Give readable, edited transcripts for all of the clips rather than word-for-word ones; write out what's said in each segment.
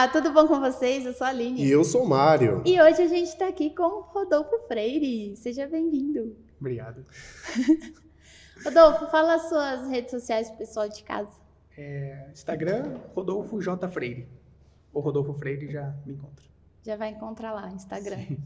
Olá, tudo bom com vocês? Eu sou a Aline. E eu sou o Mário. E hoje a gente está aqui com o Rodolfo Freire. Seja bem-vindo. Obrigado. Rodolfo, fala as suas redes sociais pro pessoal de casa. Instagram, Rodolfo J. Freire. Ou Rodolfo Freire já me encontra. Já vai encontrar lá, Instagram.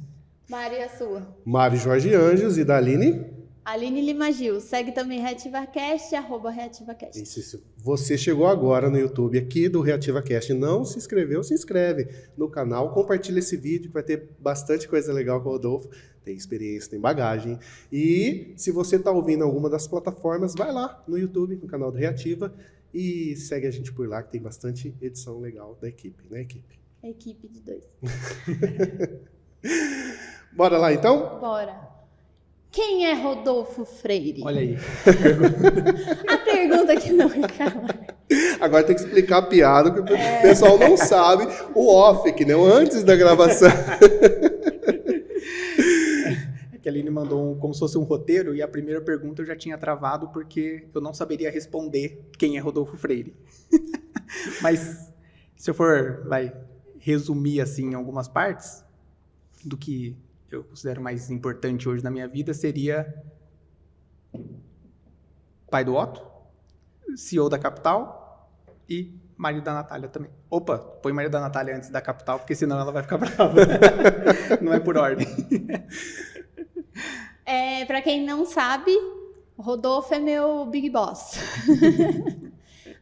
Mário, e a sua? Mário Jorge Anjos e da Aline. Aline Lima Gil. Segue também ReativaCast, @ReativaCast. Isso. Você chegou agora no YouTube aqui do ReativaCast. Não se inscreveu? Se inscreve no canal. Compartilha esse vídeo que vai ter bastante coisa legal com o Rodolfo. Tem experiência, tem bagagem. E se você está ouvindo alguma das plataformas, vai lá no YouTube, no canal do Reativa. E segue a gente por lá, que tem bastante edição legal da equipe, né, equipe? A equipe de 2. Bora lá, então? Bora. Quem é Rodolfo Freire? Olha aí. A pergunta que não é cala. Agora tem que explicar a piada, porque o pessoal não sabe o off, que não antes da gravação. É que a Aline mandou como se fosse um roteiro e a primeira pergunta eu já tinha travado porque eu não saberia responder quem é Rodolfo Freire. Mas se eu for resumir assim em algumas partes do que eu considero mais importante hoje na minha vida, seria pai do Otto, CEO da Capital e marido da Natália também. Opa, põe marido da Natália antes da Capital, porque senão ela vai ficar brava. Não é por ordem. Pra quem não sabe, o Rodolfo é meu Big Boss.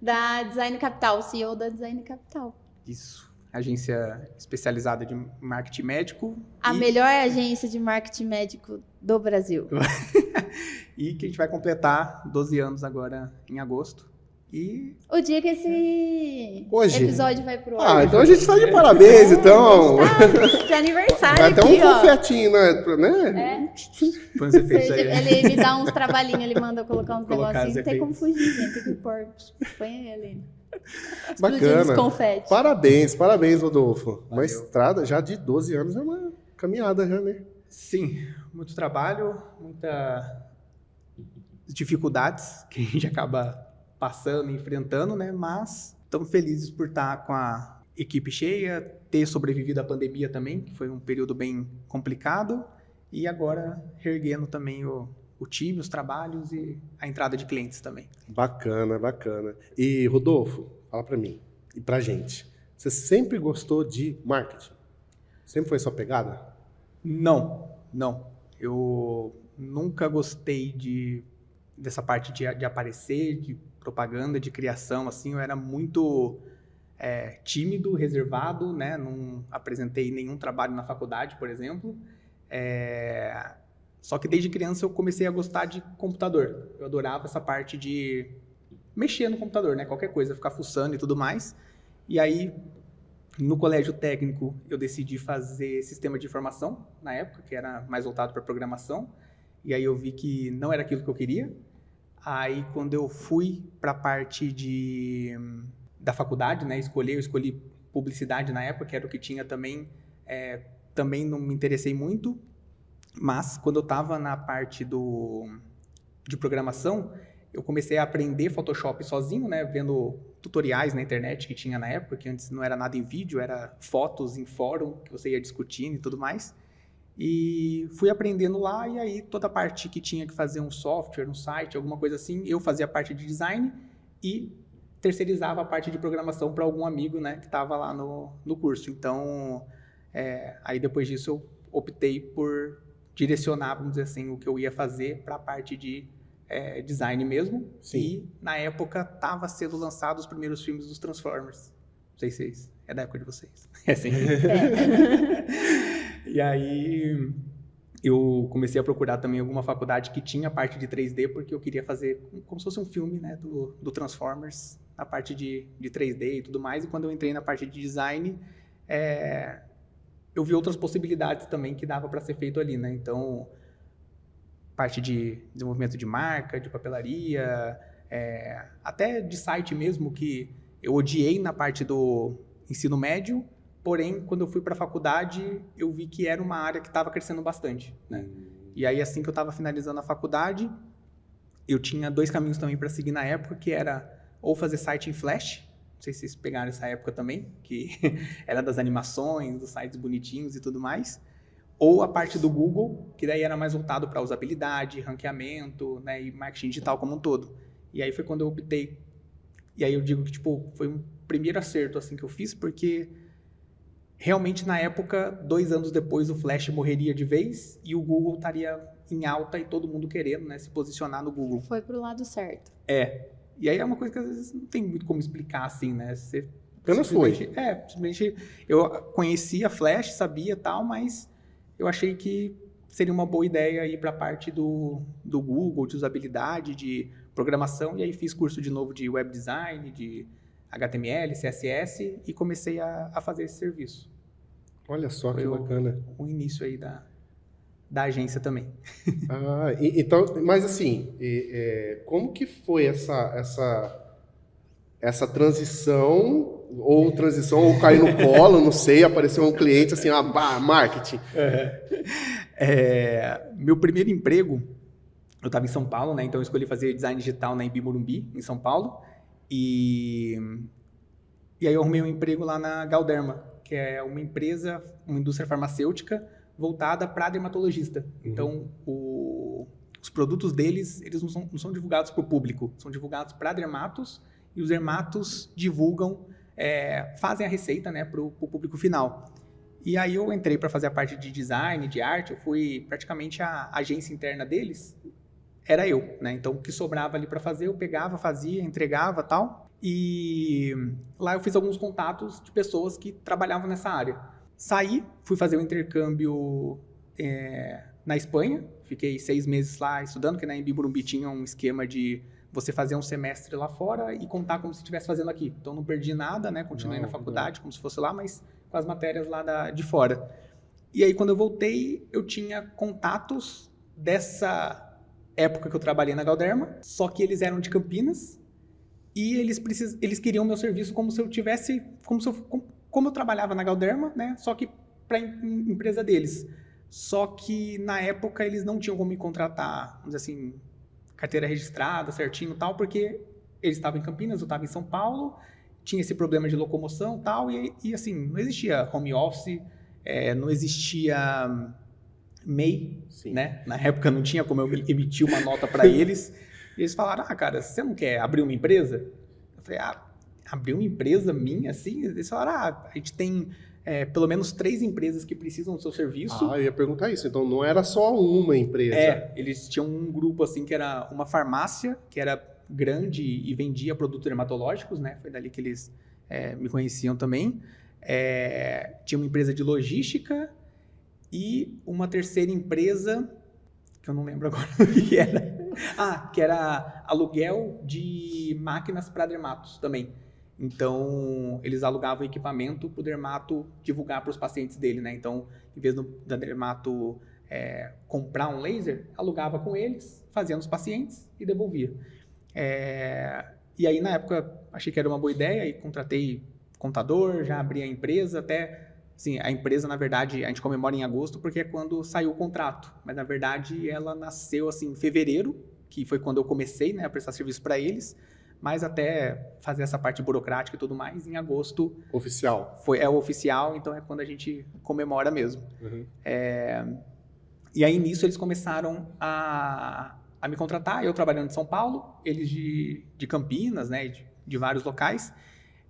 Da Design Capital, CEO da Design Capital. Isso. Agência especializada de marketing médico. A melhor agência de marketing médico do Brasil. E que a gente vai completar 12 anos agora em agosto. E o dia que esse Hoje. episódio vai pro ar. Então a gente tá de parabéns, então. De aniversário vai até aqui, um confetinho, né? Põe os efeitos aí. Ele me dá uns trabalhinhos, ele manda eu colocar uns Colocar negocinhos. os Não tem como efeitos. fugir, gente. Tem que pôr. Põe ele. Bacana. Confete. Parabéns, Rodolfo. Uma Valeu. estrada já de 12 anos é uma caminhada já, né? Sim, muito trabalho, muitas dificuldades que a gente acaba passando, enfrentando, né? Mas estamos felizes por estar com a equipe cheia, ter sobrevivido à pandemia também, que foi um período bem complicado, e agora reerguendo também o time, os trabalhos e a entrada de clientes também. Bacana. E, Rodolfo, fala pra mim e pra gente. Você sempre gostou de marketing? Sempre foi sua pegada? Não. Eu nunca gostei dessa parte de aparecer, de propaganda, de criação, assim. Eu era muito tímido, reservado, né? Não apresentei nenhum trabalho na faculdade, por exemplo. Só que desde criança eu comecei a gostar de computador. Eu adorava essa parte de mexer no computador, né? Qualquer coisa, ficar fuçando e tudo mais. E aí, no colégio técnico, eu decidi fazer sistema de informação, na época, que era mais voltado para programação. E aí eu vi que não era aquilo que eu queria. Aí, quando eu fui para a parte da faculdade, né? Eu escolhi publicidade na época, que era o que tinha também. Também não me interessei muito. Mas, quando eu estava na parte de programação, eu comecei a aprender Photoshop sozinho, né? Vendo tutoriais na internet que tinha na época, que antes não era nada em vídeo, era fotos em fórum, que você ia discutindo e tudo mais. E fui aprendendo lá, e aí toda a parte que tinha que fazer um software, um site, alguma coisa assim, eu fazia a parte de design e terceirizava a parte de programação para algum amigo, né? Que estava lá no curso. Então, aí depois disso eu optei por direcionar, vamos dizer assim, o que eu ia fazer para a parte de design mesmo. Sim. E na época estava sendo lançados os primeiros filmes dos Transformers. Não sei se é da época de vocês. Sim. E aí eu comecei a procurar também alguma faculdade que tinha parte de 3D, porque eu queria fazer como se fosse um filme, né, do Transformers, na parte de 3D e tudo mais. E quando eu entrei na parte de design, eu vi outras possibilidades também que dava para ser feito ali, né? Então, parte de desenvolvimento de marca, de papelaria, até de site mesmo, que eu odiei na parte do ensino médio, porém, quando eu fui para a faculdade, eu vi que era uma área que estava crescendo bastante, né? E aí, assim que eu estava finalizando a faculdade, eu tinha 2 caminhos também para seguir na época, que era ou fazer site em Flash, não sei se vocês pegaram essa época também, que era das animações, dos sites bonitinhos e tudo mais, ou a parte do Google, que daí era mais voltado para usabilidade, ranqueamento, né, e marketing digital como um todo. E aí foi quando eu optei, e aí eu digo que tipo, foi um primeiro acerto assim, que eu fiz, porque realmente na época, 2 anos depois, o Flash morreria de vez e o Google estaria em alta e todo mundo querendo, né, se posicionar no Google. Foi pro lado certo. E aí é uma coisa que às vezes não tem muito como explicar assim, né? Você Apenas foi. simplesmente eu conhecia Flash, sabia tal, mas eu achei que seria uma boa ideia ir para a parte do Google, de usabilidade, de programação, e aí fiz curso de novo de web design, de HTML, CSS, e comecei a fazer esse serviço. Olha só que Foi bacana. o início aí da agência também. Então, mas assim, como que foi essa transição, ou cair no colo, não sei, apareceu um cliente assim, marketing. Meu primeiro emprego, eu estava em São Paulo, né? Então eu escolhi fazer design digital na Embi Morumbi, em São Paulo, e aí eu arrumei um emprego lá na Galderma, que é uma empresa, uma indústria farmacêutica voltada para dermatologista. Então, os produtos deles, eles não são divulgados para o público, são divulgados para dermatos, e os dermatos divulgam, fazem a receita, né, para o público final. E aí eu entrei para fazer a parte de design, de arte, eu fui praticamente a agência interna deles, era eu, né? Então, o que sobrava ali para fazer, eu pegava, fazia, entregava, tal. E lá eu fiz alguns contatos de pessoas que trabalhavam nessa área. Saí, fui fazer um intercâmbio na Espanha, fiquei 6 meses lá estudando, porque na Embi Morumbi tinha um esquema de você fazer um semestre lá fora e contar como se estivesse fazendo aqui. Então, não perdi nada, né? Continuei na faculdade, como se fosse lá, mas com as matérias lá de fora. E aí, quando eu voltei, eu tinha contatos dessa época que eu trabalhei na Galderma, só que eles eram de Campinas e eles queriam meu serviço como se eu tivesse, como eu trabalhava na Galderma, né? Só que para a empresa deles. Só que na época eles não tinham como me contratar, vamos dizer assim, carteira registrada, certinho e tal, porque eles estavam em Campinas, eu estava em São Paulo, tinha esse problema de locomoção e tal, e assim, não existia home office, não existia MEI, né? Na época não tinha como eu emitir uma nota para eles. E eles falaram, cara, você não quer abrir uma empresa? Eu falei, abrir uma empresa minha, assim? Eles falaram, a gente tem pelo menos 3 empresas que precisam do seu serviço. Eu ia perguntar isso. Então, não era só uma empresa. Eles tinham um grupo, assim, que era uma farmácia, que era grande e vendia produtos dermatológicos, né? Foi dali que eles me conheciam também. Tinha uma empresa de logística e uma terceira empresa, que eu não lembro agora o que era. Que era aluguel de máquinas para dermatos também. Então, eles alugavam equipamento para o dermato divulgar para os pacientes dele, né? Então, em vez da dermato comprar um laser, alugava com eles, fazia nos pacientes e devolvia. E aí, na época, achei que era uma boa ideia e contratei contador, já abri a empresa, até... Sim, a empresa, na verdade, a gente comemora em agosto porque é quando saiu o contrato. Mas, na verdade, ela nasceu assim, em fevereiro, que foi quando eu comecei, né, a prestar serviço para eles. Mas até fazer essa parte burocrática e tudo mais, em agosto... Oficial. É o oficial, então é quando a gente comemora mesmo. Uhum. E aí, nisso, eles começaram a me contratar. Eu trabalhando em São Paulo, eles de Campinas, né, de vários locais.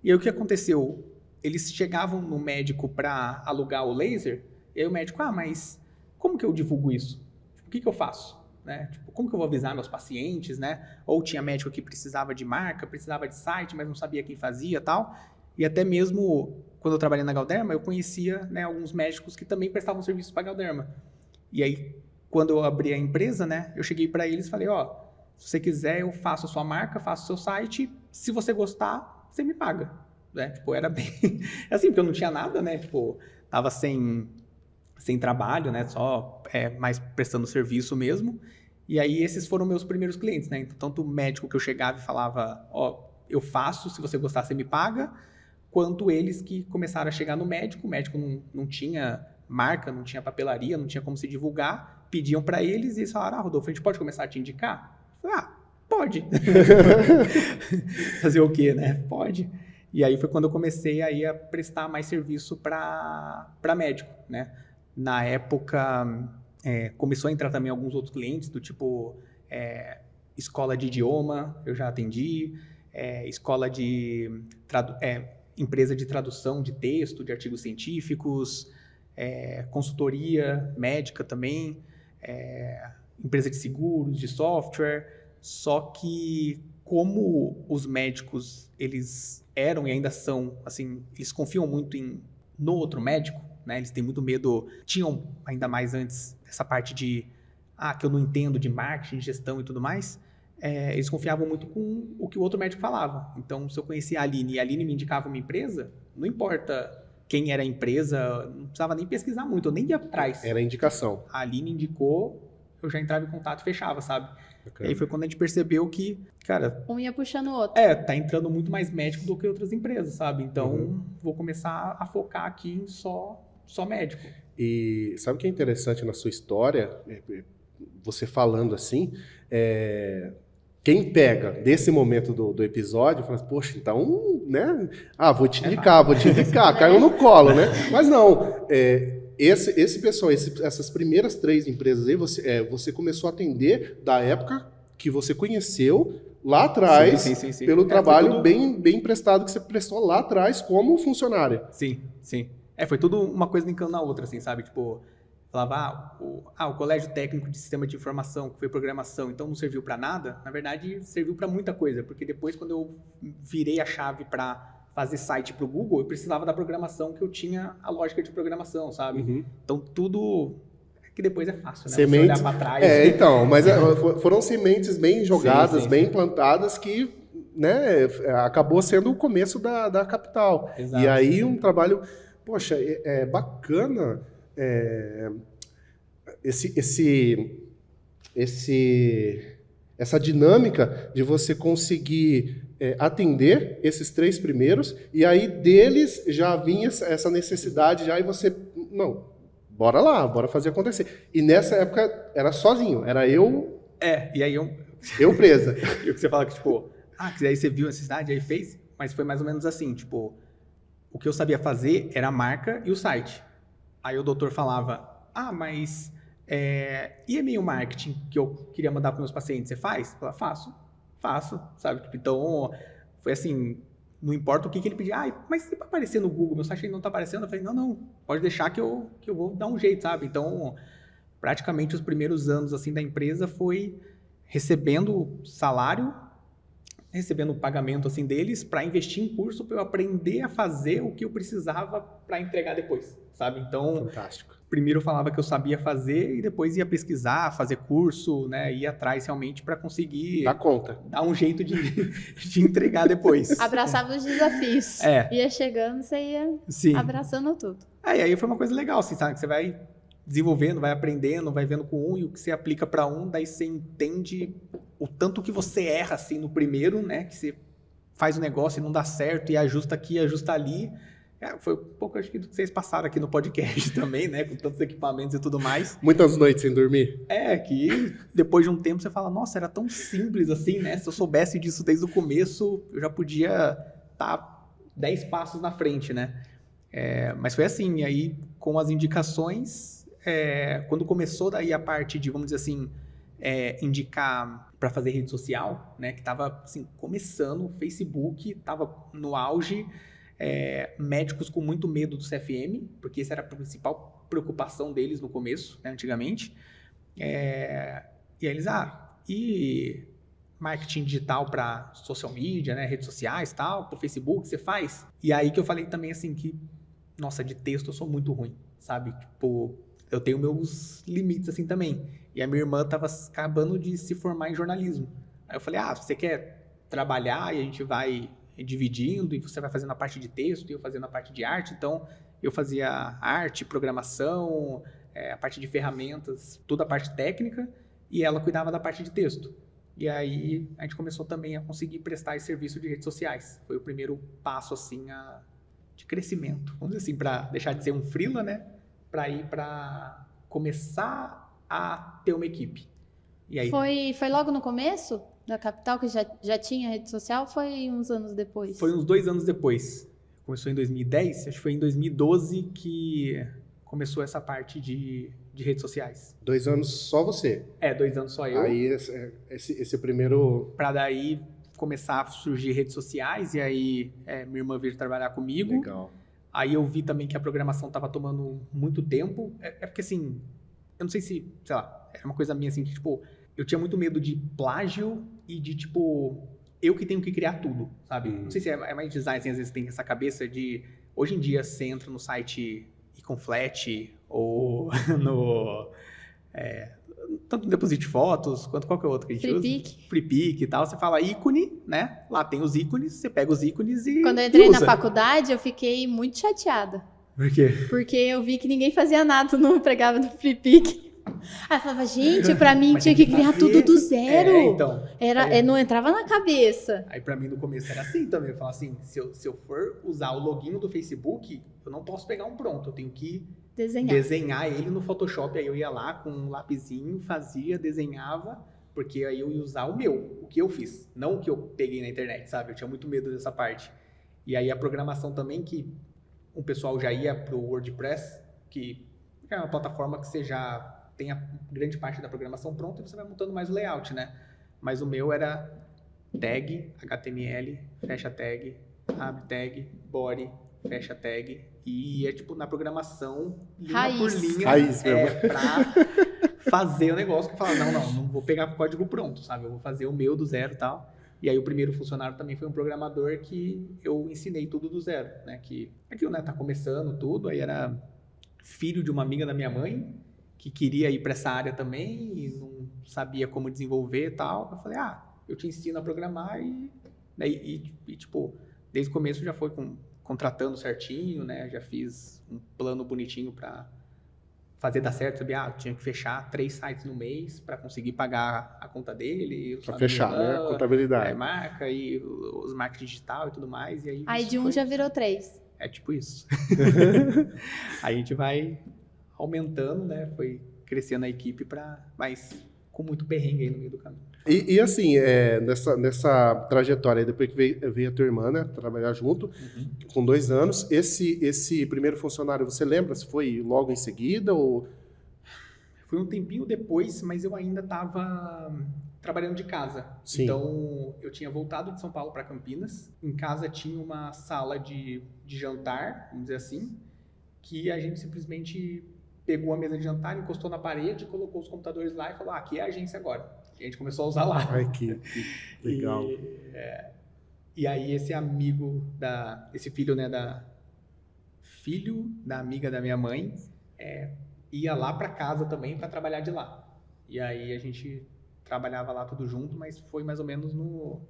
E aí, o que aconteceu? Eles chegavam no médico para alugar o laser, e aí o médico, mas como que eu divulgo isso? O que eu faço? Né? Tipo, como que eu vou avisar meus pacientes, né? Ou tinha médico que precisava de marca, precisava de site, mas não sabia quem fazia e tal. E até mesmo quando eu trabalhei na Galderma, eu conhecia, né, alguns médicos que também prestavam serviço para a Galderma. E aí, quando eu abri a empresa, né, eu cheguei para eles e falei, se você quiser, eu faço a sua marca, faço o seu site, se você gostar, você me paga. Né? Tipo, era bem... assim, porque eu não tinha nada, né? Tipo, tava sem trabalho, né? Só mais prestando serviço mesmo. E aí, esses foram meus primeiros clientes, né? Então, tanto o médico que eu chegava e falava, eu faço, se você gostar, você me paga, quanto eles que começaram a chegar no médico. O médico não tinha marca, não tinha papelaria, não tinha como se divulgar. Pediam para eles e eles falaram, Rodolfo, a gente pode começar a te indicar? Eu falei, pode. Fazer o quê, né? Pode. E aí foi quando eu comecei aí a prestar mais serviço para médico, né? Na época, começou a entrar também alguns outros clientes, do tipo escola de idioma, eu já atendi, escola de empresa de tradução de texto, de artigos científicos, consultoria médica também, empresa de seguros, de software. Só que como os médicos, eles eram e ainda são, assim, eles confiam muito no outro médico, né? Eles têm muito medo, tinham ainda mais antes essa parte de, que eu não entendo de marketing, gestão e tudo mais, eles confiavam muito com o que o outro médico falava. Então, se eu conhecia a Aline e a Aline me indicava uma empresa, não importa quem era a empresa, não precisava nem pesquisar muito, eu nem ia atrás. Era indicação. A Aline indicou, eu já entrava em contato e fechava, sabe? Bacana. E aí foi quando a gente percebeu que, cara... Um ia puxando o outro. tá entrando muito mais médico do que outras empresas, sabe? Então, vou começar a focar aqui em só médico. E sabe o que é interessante na sua história? Você falando assim, quem pega desse momento do episódio, fala assim, poxa, então, né? Vou te indicar, caiu no colo, né? Mas não, esse pessoal, essas primeiras 3 empresas aí, você começou a atender da época que você conheceu lá atrás, sim. pelo trabalho bem prestado que você prestou lá atrás como funcionária. Sim. Foi tudo uma coisa linkando na outra, assim, sabe? Tipo, falava, o colégio técnico de sistema de informação, que foi programação, então não serviu para nada. Na verdade, serviu para muita coisa, porque depois, quando eu virei a chave para fazer site para o Google, eu precisava da programação, que eu tinha a lógica de programação, sabe? Então, tudo... que depois é fácil, né? Sementes, você olhar para trás. Então, mas foram sementes bem jogadas, sim. bem plantadas, que, né, acabou sendo o começo da capital. Exato. E aí um trabalho, poxa, bacana essa dinâmica de você conseguir atender esses 3 primeiros, e aí deles já vinha essa necessidade, já, e você, não, bora lá, bora fazer acontecer. E nessa época era sozinho, era eu... e aí eu presa. E o que você fala que, tipo, que aí você viu a necessidade, aí fez, mas foi mais ou menos assim, tipo, o que eu sabia fazer era a marca e o site. Aí o doutor falava, mas e e-mail marketing que eu queria mandar para meus pacientes, você faz? Eu falava, faço, sabe? Tipo, então, foi assim, não importa o que ele pedia, mas se aparecer no Google, meu site ainda não está aparecendo, eu falei, não, pode deixar que eu vou dar um jeito, sabe? Então, praticamente os primeiros anos, assim, da empresa foi recebendo salário, recebendo o pagamento, assim, deles para investir em curso, para eu aprender a fazer o que eu precisava para entregar depois, sabe? Então, fantástico. Primeiro eu falava que eu sabia fazer e depois ia pesquisar, fazer curso, né? Ir atrás realmente para conseguir... Dá conta. Dar um jeito de entregar depois. Abraçava os desafios. Ia chegando, você ia abraçando tudo. E aí foi uma coisa legal, assim, sabe? Que você vai desenvolvendo, vai aprendendo, vai vendo com um, e o que você aplica para um, daí você entende o tanto que você erra, assim, no primeiro, né? Que você faz o negócio e não dá certo, e ajusta aqui, ajusta ali. Foi um pouco, acho que, do que vocês passaram aqui no podcast também, né? Com tantos equipamentos e tudo mais. Muitas noites sem dormir. Que depois de um tempo você fala, nossa, era tão simples assim, né? Se eu soubesse disso desde o começo, eu já podia estar 10 passos na frente, né? Mas foi assim, e aí com as indicações, quando começou daí a parte de, vamos dizer assim, indicar para fazer rede social, né? Que estava assim, começando, o Facebook estava no auge, médicos com muito medo do CFM, porque essa era a principal preocupação deles no começo, né, antigamente. E aí eles, e marketing digital para social media, né, redes sociais, tal, para o Facebook, você faz? E aí que eu falei também assim que, nossa, de texto eu sou muito ruim, sabe? Tipo, eu tenho meus limites assim também. E a minha irmã estava acabando de se formar em jornalismo. Aí eu falei, você quer trabalhar e a gente vai dividindo, e você vai fazendo a parte de texto e eu fazendo a parte de arte. Então, eu fazia arte, programação, a parte de ferramentas, toda a parte técnica, e ela cuidava da parte de texto. E aí, a gente começou também a conseguir prestar esse serviço de redes sociais. Foi o primeiro passo, assim, de crescimento. Vamos dizer assim, para deixar de ser um freela, né? Para ir para começar a ter uma equipe. E aí, Foi logo no começo? da capital, que já tinha rede social, ou foi uns anos depois? Foi uns 2 anos depois. Começou em 2010, acho que foi em 2012 que começou essa parte de redes sociais. 2 anos só você. 2 anos só eu. Aí esse primeiro... Pra daí começar a surgir redes sociais, e aí minha irmã veio trabalhar comigo. Legal. Aí eu vi também que a programação tava tomando muito tempo. Porque assim, eu não sei se, sei lá, é uma coisa minha assim, que tipo, eu tinha muito medo de plágio e de tipo, eu que tenho que criar tudo, sabe? Não sei se é mais design, assim, às vezes tem essa cabeça de, hoje em dia você entra no site Iconflat ou no... tanto no Deposit Fotos, quanto qualquer outro que a gente usa. FreePic e tal. Você fala ícone, né? Lá tem os ícones, você pega os ícones e Quando eu entrei usa. na faculdade, eu fiquei muito chateada. Por quê? Porque eu vi que ninguém fazia nada, não empregava no FreePic. Aí eu falava, gente, pra mim Mas tinha tem que que criar fazer. tudo do zero. Então. Não entrava na cabeça. Aí pra mim no começo era assim também. Eu falava assim, se eu for usar o login do Facebook, eu não posso pegar um pronto. Eu tenho que desenhar ele no Photoshop. Aí eu ia lá com um lapisinho, fazia, desenhava, porque aí eu ia usar o meu, o que eu fiz, não o que eu peguei na internet, sabe? Eu tinha muito medo dessa parte. E aí a programação também, que o pessoal já ia pro WordPress, que é uma plataforma que você já tem a grande parte da programação pronta e você vai montando mais o layout, né? Mas o meu era tag, HTML, fecha tag, abre tag, body, fecha tag, e é tipo na programação, linha por linha, Raiz mesmo. pra fazer o negócio, que fala, não vou pegar código pronto, sabe? Eu vou fazer o meu do zero e tal. E aí o primeiro funcionário também foi um programador que eu ensinei tudo do zero, né? Que aquilo, né, tá começando tudo, aí era filho de uma amiga da minha mãe, que queria ir para essa área também e não sabia como desenvolver e tal. Eu falei, eu te ensino a programar e tipo, desde o começo já foi contratando certinho, né? Já fiz um plano bonitinho para fazer dar certo, sabia? Eu tinha que fechar 3 sites no mês para conseguir pagar a conta dele. Para fechar, né? A contabilidade. A marca e os marketing digital e tudo mais. E aí de um já virou 3. É tipo isso. Aí a gente vai aumentando, né? Foi crescendo a equipe, mas com muito perrengue aí no meio do caminho. E assim, nessa trajetória, depois que veio a tua irmã, né, trabalhar junto, com 2 anos, esse primeiro funcionário, você lembra se foi logo em seguida ou... Foi um tempinho depois, mas eu ainda estava trabalhando de casa. Sim. Então, eu tinha voltado de São Paulo para Campinas. Em casa tinha uma sala de jantar, vamos dizer assim, que a gente simplesmente pegou a mesa de jantar, encostou na parede, colocou os computadores lá e falou, aqui é a agência agora. E a gente começou a usar lá. Ai, que legal. E aí esse amigo, esse filho, né, filho da amiga da minha mãe, ia lá para casa também para trabalhar de lá. E aí a gente trabalhava lá tudo junto, mas foi mais ou menos no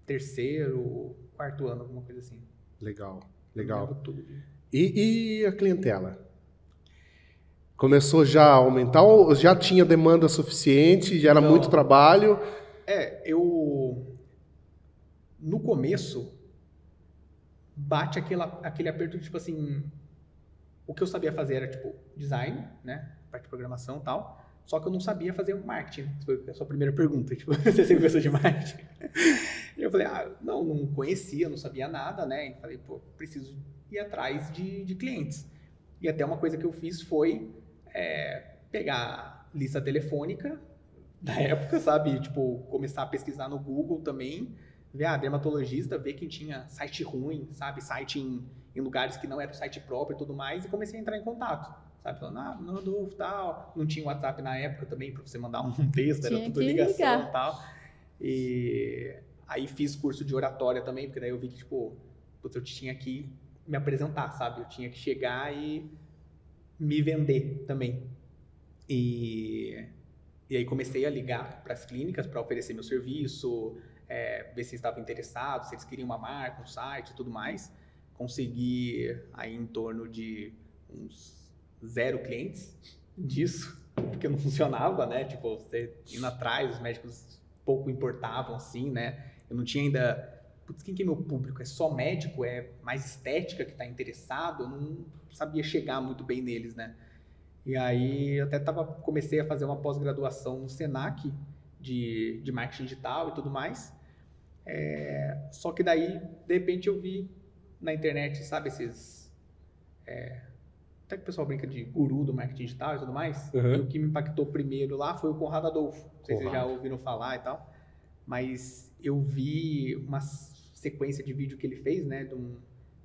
3º, 4º ano, alguma coisa assim. Legal. Tudo. E a clientela? Começou já a aumentar ou já tinha demanda suficiente, já era muito trabalho? No começo, bate aquele aperto de, tipo assim, o que eu sabia fazer era, tipo, design, né, parte de programação e tal, só que eu não sabia fazer marketing. Foi a sua primeira pergunta, tipo, você sempre gostou de marketing? E eu falei, não conhecia, não sabia nada, né, e falei, preciso ir atrás de clientes. E até uma coisa que eu fiz foi pegar lista telefônica da época, sabe? Tipo, começar a pesquisar no Google também, ver dermatologista, ver quem tinha site ruim, sabe? Site em lugares que não era o site próprio e tudo mais, e comecei a entrar em contato, sabe? Falando, não, Rodolfo, tal. Não tinha WhatsApp na época também, para você mandar um texto, era tudo ligação e tal. E aí fiz curso de oratória também, porque daí eu vi que, tipo, eu tinha que me apresentar, sabe? Eu tinha que chegar e me vender também. E aí comecei a ligar para as clínicas para oferecer meu serviço, ver se eles estavam interessados, se eles queriam uma marca, um site e tudo mais. Consegui aí em torno de uns 0 clientes disso, porque não funcionava, né? Tipo, você indo atrás, os médicos pouco importavam, assim, né? Eu não tinha ainda... quem que é meu público? É só médico? É mais estética que está interessado? Eu não sabia chegar muito bem neles, né? E aí eu até comecei a fazer uma pós-graduação no Senac, de marketing digital e tudo mais. Só que daí, de repente, eu vi na internet, sabe, esses... até que o pessoal brinca de guru do marketing digital e tudo mais. Uhum. E o que me impactou primeiro lá foi o Conrado Adolfo. Não sei se vocês já Conrado. ouviram falar e tal. Mas eu vi uma sequência de vídeo que ele fez, né?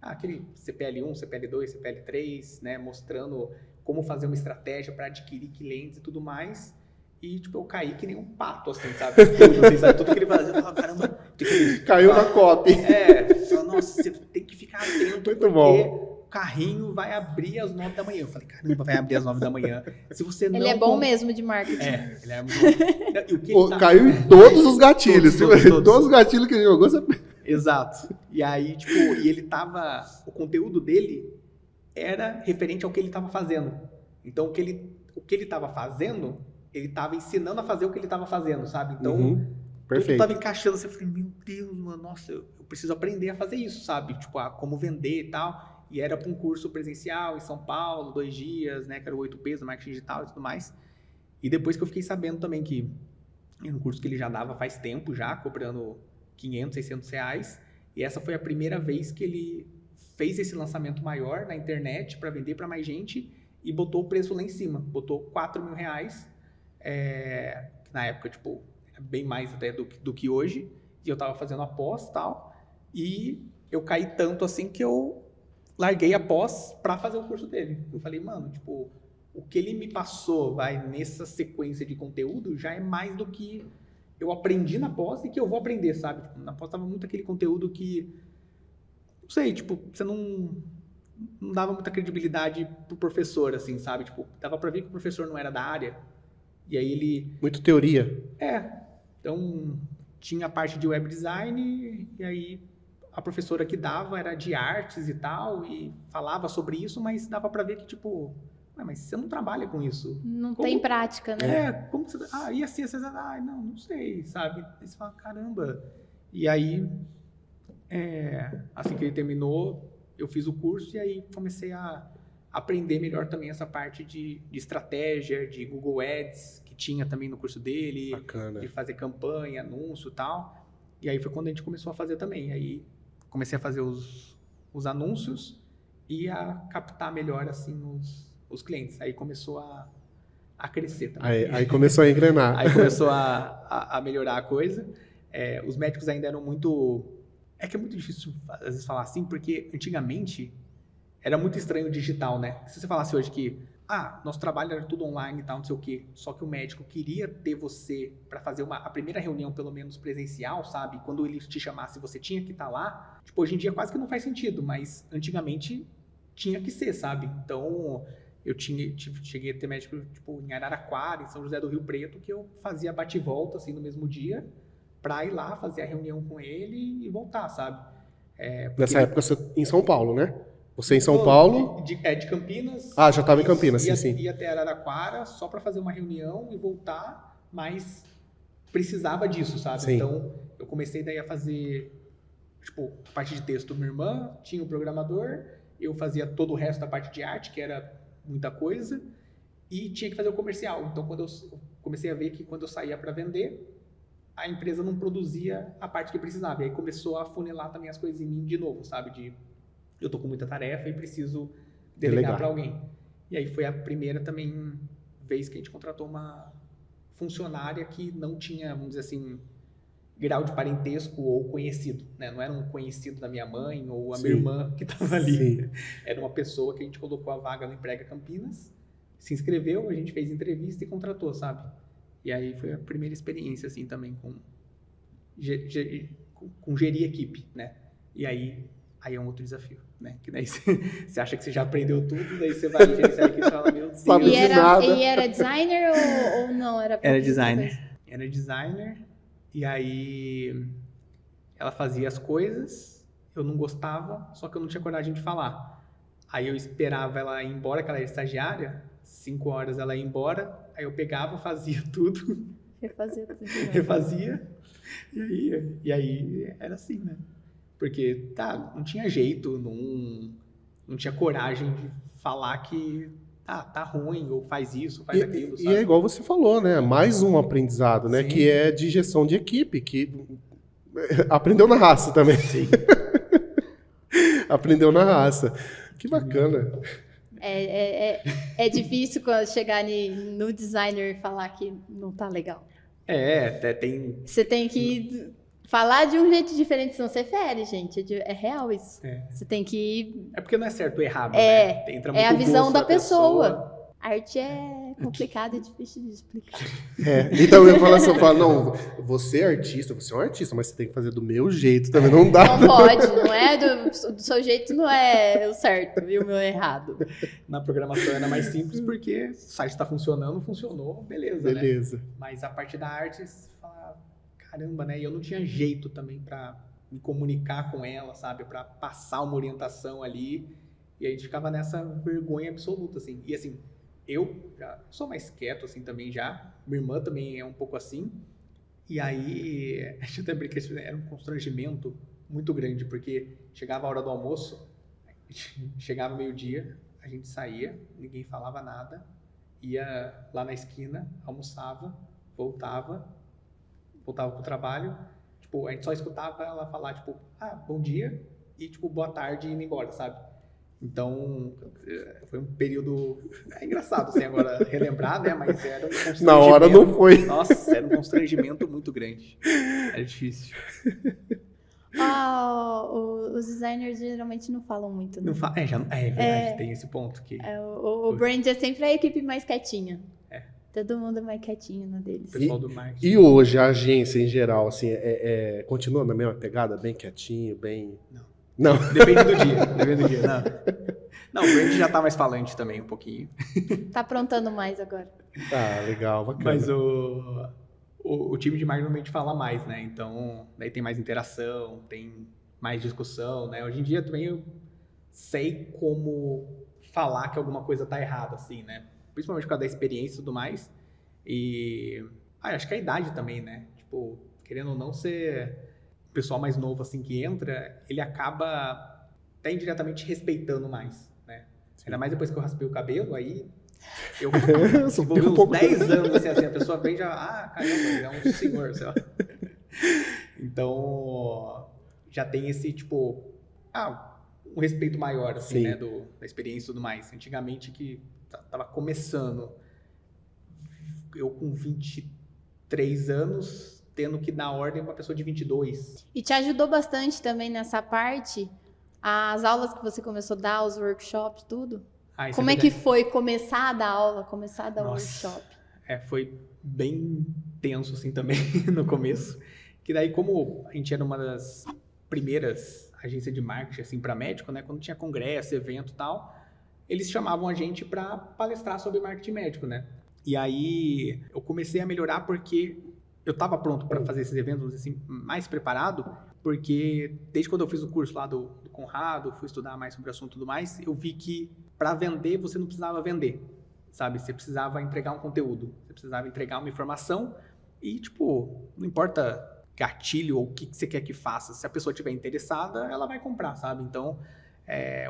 Aquele CPL1, CPL2, CPL3, né? Mostrando como fazer uma estratégia para adquirir clientes e tudo mais. E, tipo, eu caí que nem um pato, assim, sabe? Tudo, assim, sabe? Tudo que ele fazia, eu falava, caramba, tem que... Caiu na copy. eu falava, nossa, você tem que ficar atento, Muito porque bom. o carrinho vai abrir às 9 da manhã. Eu falei, caramba, vai abrir às 9 da manhã. Se você não Ele é bom mesmo de marketing. ele é muito bom. E o que ele Caiu em todos os gatilhos. Todos. Todos os gatilhos que ele jogou, você... Exato. E aí, tipo, o conteúdo dele era referente ao que ele estava fazendo. Então, o que ele estava fazendo, ele estava ensinando a fazer o que ele estava fazendo, sabe? Então, tudo Perfeito. estava encaixando. Você falei, meu Deus, mano, nossa, eu preciso aprender a fazer isso, sabe? Tipo, como vender e tal. E era para um curso presencial em São Paulo, 2 dias, né? Que era o 8Ps do marketing digital e tudo mais. E depois que eu fiquei sabendo também que era um curso que ele já dava faz tempo já, cobrando 500, 600 reais. E essa foi a primeira vez que ele fez esse lançamento maior na internet para vender para mais gente e botou o preço lá em cima. Botou 4 mil reais, que na época, tipo, é bem mais até do que hoje. E eu tava fazendo a pós e tal. E eu caí tanto assim que eu larguei a pós para fazer o curso dele. Eu falei, mano, tipo, o que ele me passou, nessa sequência de conteúdo já é mais do que eu aprendi na pós e que eu vou aprender, sabe? Tipo, na pós tava muito aquele conteúdo que, não sei, tipo, você não dava muita credibilidade pro professor, assim, sabe? Tipo, dava pra ver que o professor não era da área. E aí ele... Muito teoria. Então, tinha a parte de web design e aí a professora que dava era de artes e tal e falava sobre isso, mas dava pra ver que, tipo... mas você não trabalha com isso. Não tem prática, né? Como você... e assim, você... não sei, sabe? Aí você fala, caramba. E aí, assim que ele terminou, eu fiz o curso e aí comecei a aprender melhor também essa parte de estratégia, de Google Ads, que tinha também no curso dele. Bacana. De fazer campanha, anúncio e tal. E aí foi quando a gente começou a fazer também. Aí comecei a fazer os anúncios e a captar melhor, assim, os clientes. Aí começou a crescer também. Aí começou a engrenar. Aí começou a melhorar a coisa. Os médicos ainda eram muito... É que é muito difícil, às vezes, falar assim, porque antigamente era muito estranho o digital, né? Se você falasse hoje que nosso trabalho era tudo online e tal, não sei o quê, só que o médico queria ter você para fazer a primeira reunião, pelo menos presencial, sabe? Quando ele te chamasse, você tinha que estar lá. Tipo, hoje em dia quase que não faz sentido, mas antigamente tinha que ser, sabe? Então... eu cheguei a ter médico, tipo, em Araraquara, em São José do Rio Preto, que eu fazia bate e volta, assim, no mesmo dia, pra ir lá, fazer a reunião com ele e voltar, sabe? Nessa época, você em São Paulo, né? Você em São Paulo... De Campinas. já estava em Campinas, sim. Ia até Araraquara só pra fazer uma reunião e voltar, mas precisava disso, sabe? Sim. Então, eu comecei daí a fazer, tipo, a parte de texto. Minha irmã tinha o programador, eu fazia todo o resto da parte de arte, que era muita coisa, e tinha que fazer o comercial. Então, quando eu comecei a ver que quando eu saía para vender, a empresa não produzia a parte que precisava. E aí começou a funilar também as coisas em mim de novo, sabe? Eu tô com muita tarefa e preciso delegar para alguém. E aí foi a primeira também vez que a gente contratou uma funcionária que não tinha, vamos dizer assim, grau de parentesco ou conhecido, né? Não era um conhecido da minha mãe ou a minha irmã que estava ali. Sim. Era uma pessoa que a gente colocou a vaga no Emprega Campinas, se inscreveu, a gente fez entrevista e contratou, sabe? E aí foi a primeira experiência, assim, também com gerir equipe, né? E aí é um outro desafio, né? Que daí você acha que você já aprendeu tudo, daí você vai gerenciar a equipe e fala, meu Deus. E era designer ou não? Era designer. Era designer. E aí ela fazia as coisas, eu não gostava, só que eu não tinha coragem de falar. Aí eu esperava ela ir embora, que ela era estagiária, 5 horas ela ia embora, aí eu pegava, fazia tudo. Refazia tudo. Refazia. E aí era assim, né? Porque, não tinha jeito, não tinha coragem de falar que, tá ruim, ou faz isso, faz aquilo, E sabe? é igual você falou, né? Mais um aprendizado, né? Sim. Que é de gestão de equipe, que aprendeu na raça também. Sim. Aprendeu na raça. Que bacana. É difícil quando chegar no designer e falar que não tá legal. Até tem... Você tem que falar de um jeito diferente, senão você fere, gente. É real isso. Você tem que... É porque não é certo ou errado, É, né? Entra é a muito o visão gosto da pessoa. A arte é complicada e difícil de explicar. Então eu falo, não, você é artista, você é um artista, mas você tem que fazer do meu jeito também, não dá. Não pode, não é do seu jeito, não é o certo e o meu errado. Na programação era mais simples porque o site está funcionando, funcionou, beleza, né? Beleza. Mas a parte da arte, você fala, caramba, né? E eu não tinha jeito também para me comunicar com ela, sabe? Para passar uma orientação ali. E a gente ficava nessa vergonha absoluta, assim. E assim, eu já sou mais quieto, assim, também já. Minha irmã também é um pouco assim. E aí, a gente até brinca, era um constrangimento muito grande, porque chegava a hora do almoço, chegava meio-dia, a gente saía, ninguém falava nada, ia lá na esquina, almoçava, voltava pro trabalho, tipo, a gente só escutava ela falar, tipo, bom dia, e tipo, boa tarde, e indo embora, sabe? Então, foi um período engraçado, assim, agora relembrar, né? Mas era um constrangimento. Na hora não foi. Nossa, era um constrangimento muito grande. Era difícil. Os designers geralmente não falam muito, né? Não é verdade, tem esse ponto que... O brand é sempre a equipe mais quietinha. Todo mundo é mais quietinho na deles. O pessoal do marketing. E hoje, a agência em geral, assim, continua na mesma pegada? Bem quietinho, bem... Não. Depende do dia, não. O brand já tá mais falante também, um pouquinho. Tá aprontando mais agora. Legal, bacana. Mas o time de marketing normalmente fala mais, né? Então, daí tem mais interação, tem mais discussão, né? Hoje em dia também eu sei como falar que alguma coisa tá errada, assim, né? Principalmente por causa da experiência e tudo mais. E acho que a idade também, né? Tipo, querendo ou não ser... O pessoal mais novo, assim, que entra, ele acaba até indiretamente respeitando mais, né? Sim. Ainda mais depois que eu raspei o cabelo, aí eu desenvolvi uns 10 anos, assim, a pessoa vem já, caramba, é um senhor, sei lá. Então, já tem esse, tipo, um respeito maior, assim, Sim. né, da experiência e tudo mais. Antigamente, que tava começando, eu com 23 anos... tendo que dar ordem para uma pessoa de 22. E te ajudou bastante também nessa parte, as aulas que você começou a dar, os workshops, tudo? Como é que foi começar a dar aula, começar a dar workshop? Foi bem tenso assim também no começo, que daí como a gente era uma das primeiras agências de marketing assim para médico, né, quando tinha congresso, evento e tal, eles chamavam a gente para palestrar sobre marketing médico, né? E aí eu comecei a melhorar porque eu estava pronto para fazer esses eventos, assim, mais preparado, porque desde quando eu fiz o curso lá do Conrado, fui estudar mais sobre o assunto e tudo mais, eu vi que para vender você não precisava vender, sabe? Você precisava entregar um conteúdo, você precisava entregar uma informação e, tipo, não importa gatilho ou o que você quer que faça, se a pessoa estiver interessada, ela vai comprar, sabe? Então,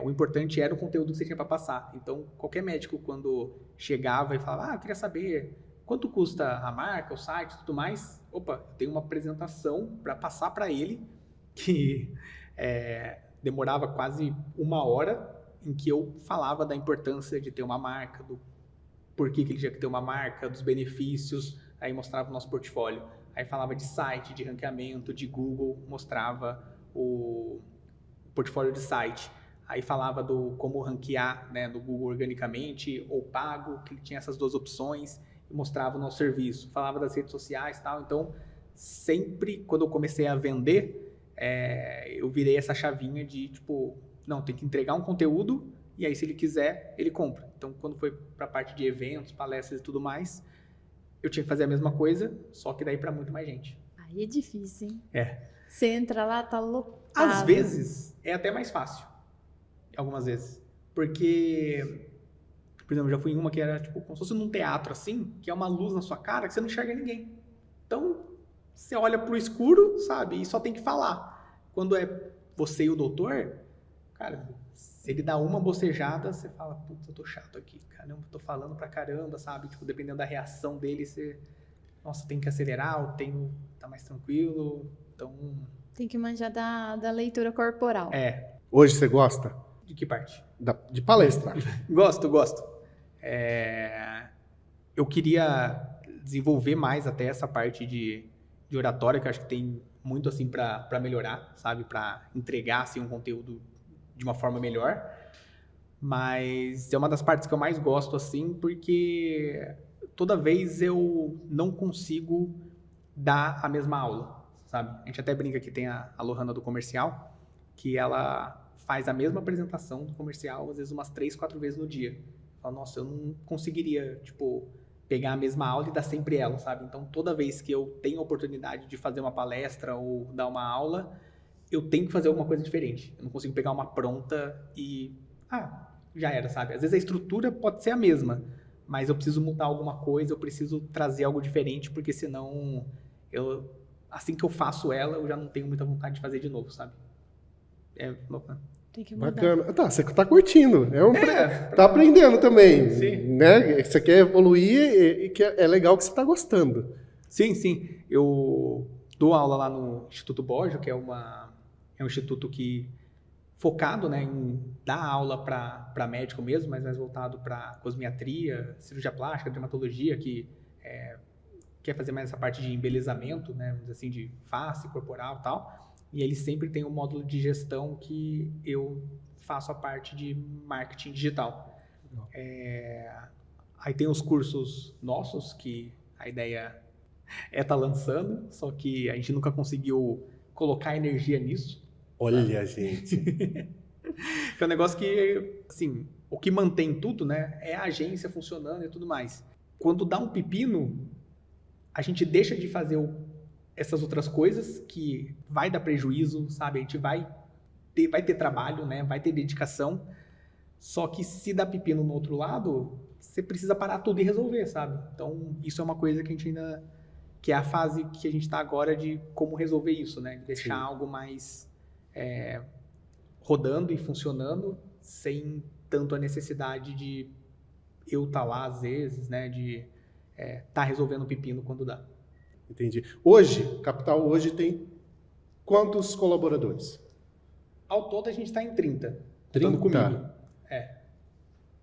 o importante era o conteúdo que você tinha para passar. Então, qualquer médico, quando chegava e falava, eu queria saber... quanto custa a marca, o site e tudo mais? Opa, eu tenho uma apresentação para passar para ele que demorava quase 1 hora em que eu falava da importância de ter uma marca, do porquê que ele tinha que ter uma marca, dos benefícios, aí mostrava o nosso portfólio. Aí falava de site, de ranqueamento, de Google, mostrava o portfólio de site. Aí falava do como ranquear, né, no Google organicamente ou pago, que ele tinha essas duas opções. Mostrava o nosso serviço, falava das redes sociais e tal. Então, sempre quando eu comecei a vender, eu virei essa chavinha de, tipo, não, tem que entregar um conteúdo e aí se ele quiser, ele compra. Então, quando foi para a parte de eventos, palestras e tudo mais, eu tinha que fazer a mesma coisa, só que daí para muito mais gente. Aí é difícil, hein? Você entra lá, tá lotado. Às vezes, é até mais fácil. Algumas vezes. Porque... por exemplo, já fui em uma que era tipo como se fosse num teatro assim, que é uma luz na sua cara que você não enxerga ninguém. Então, você olha pro escuro, sabe? E só tem que falar. Quando é você e o doutor, cara, Se ele dá uma bocejada, você fala, putz, eu tô chato aqui, caramba, tô falando pra caramba, sabe? Tipo, dependendo da reação dele, você, nossa, tem que acelerar, ou tem que tá mais tranquilo, então... Tem que manjar da leitura corporal. Hoje você gosta? De que parte? De palestra. Gosto. Eu queria desenvolver mais até essa parte de oratória, que eu acho que tem muito, assim, pra melhorar, sabe? Pra entregar, assim, um conteúdo de uma forma melhor, mas é uma das partes que eu mais gosto, assim, porque toda vez eu não consigo dar a mesma aula, sabe? A gente até brinca que tem a Lohana do comercial, que ela faz a mesma apresentação do comercial, às vezes umas 3, 4 vezes no dia. Fala, nossa, eu não conseguiria, tipo, pegar a mesma aula e dar sempre ela, sabe? Então, toda vez que eu tenho a oportunidade de fazer uma palestra ou dar uma aula, eu tenho que fazer alguma coisa diferente. Eu não consigo pegar uma pronta e... já era, sabe? Às vezes a estrutura pode ser a mesma, mas eu preciso mudar alguma coisa, eu preciso trazer algo diferente, porque senão, assim que eu faço ela, eu já não tenho muita vontade de fazer de novo, sabe? Tem que mudar. Bacana. Tá, você tá curtindo. Tá aprendendo também. Sim. Né? Você quer evoluir e que é legal que você tá gostando. Sim. Eu dou aula lá no Instituto Boggio, que é um instituto que focado, né, em dar aula para médico mesmo, mas mais voltado para cosmiatria, cirurgia plástica, dermatologia, que quer fazer mais essa parte de embelezamento, né, assim, de face, corporal e tal. E eles sempre têm um módulo de gestão que eu faço a parte de marketing digital. Aí tem os cursos nossos, que a ideia é estar lançando, só que a gente nunca conseguiu colocar energia nisso. Olha, gente. É um negócio que, assim, o que mantém tudo, né, é a agência funcionando e tudo mais. Quando dá um pepino, a gente deixa de fazer essas outras coisas que vai dar prejuízo, sabe? A gente vai ter trabalho, né? Vai ter dedicação. Só que se dá pepino no outro lado, você precisa parar tudo e resolver, sabe? Então, isso é uma coisa que a gente ainda... que é a fase que a gente está agora de como resolver isso, né? De deixar algo mais rodando e funcionando sem tanto a necessidade de eu estar lá às vezes, né? De estar resolvendo o pepino quando dá. Entendi. Hoje, Capital hoje tem quantos colaboradores? Ao todo a gente está em 30. 30? Comigo.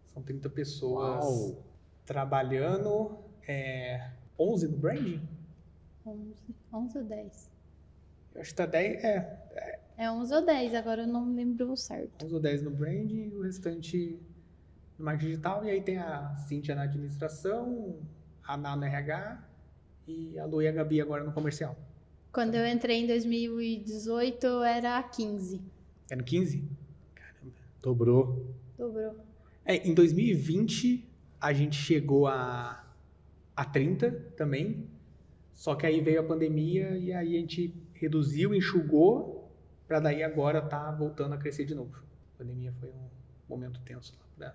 São 30 pessoas. Uau. Trabalhando. 11 no branding? 11 ou 10? Eu acho que tá 10. É 11 ou 10, agora eu não lembro o certo. 11 ou 10 no branding, o restante no marketing digital. E aí tem a Cíntia na administração, a Ná no RH e a Lu e a Gabi agora no comercial. Quando eu entrei em 2018, era 15. Era no 15? Caramba. Dobrou. Em 2020, a gente chegou a 30 também. Só que aí veio a pandemia e aí a gente reduziu, enxugou, para daí agora tá voltando a crescer de novo. A pandemia foi um momento tenso lá para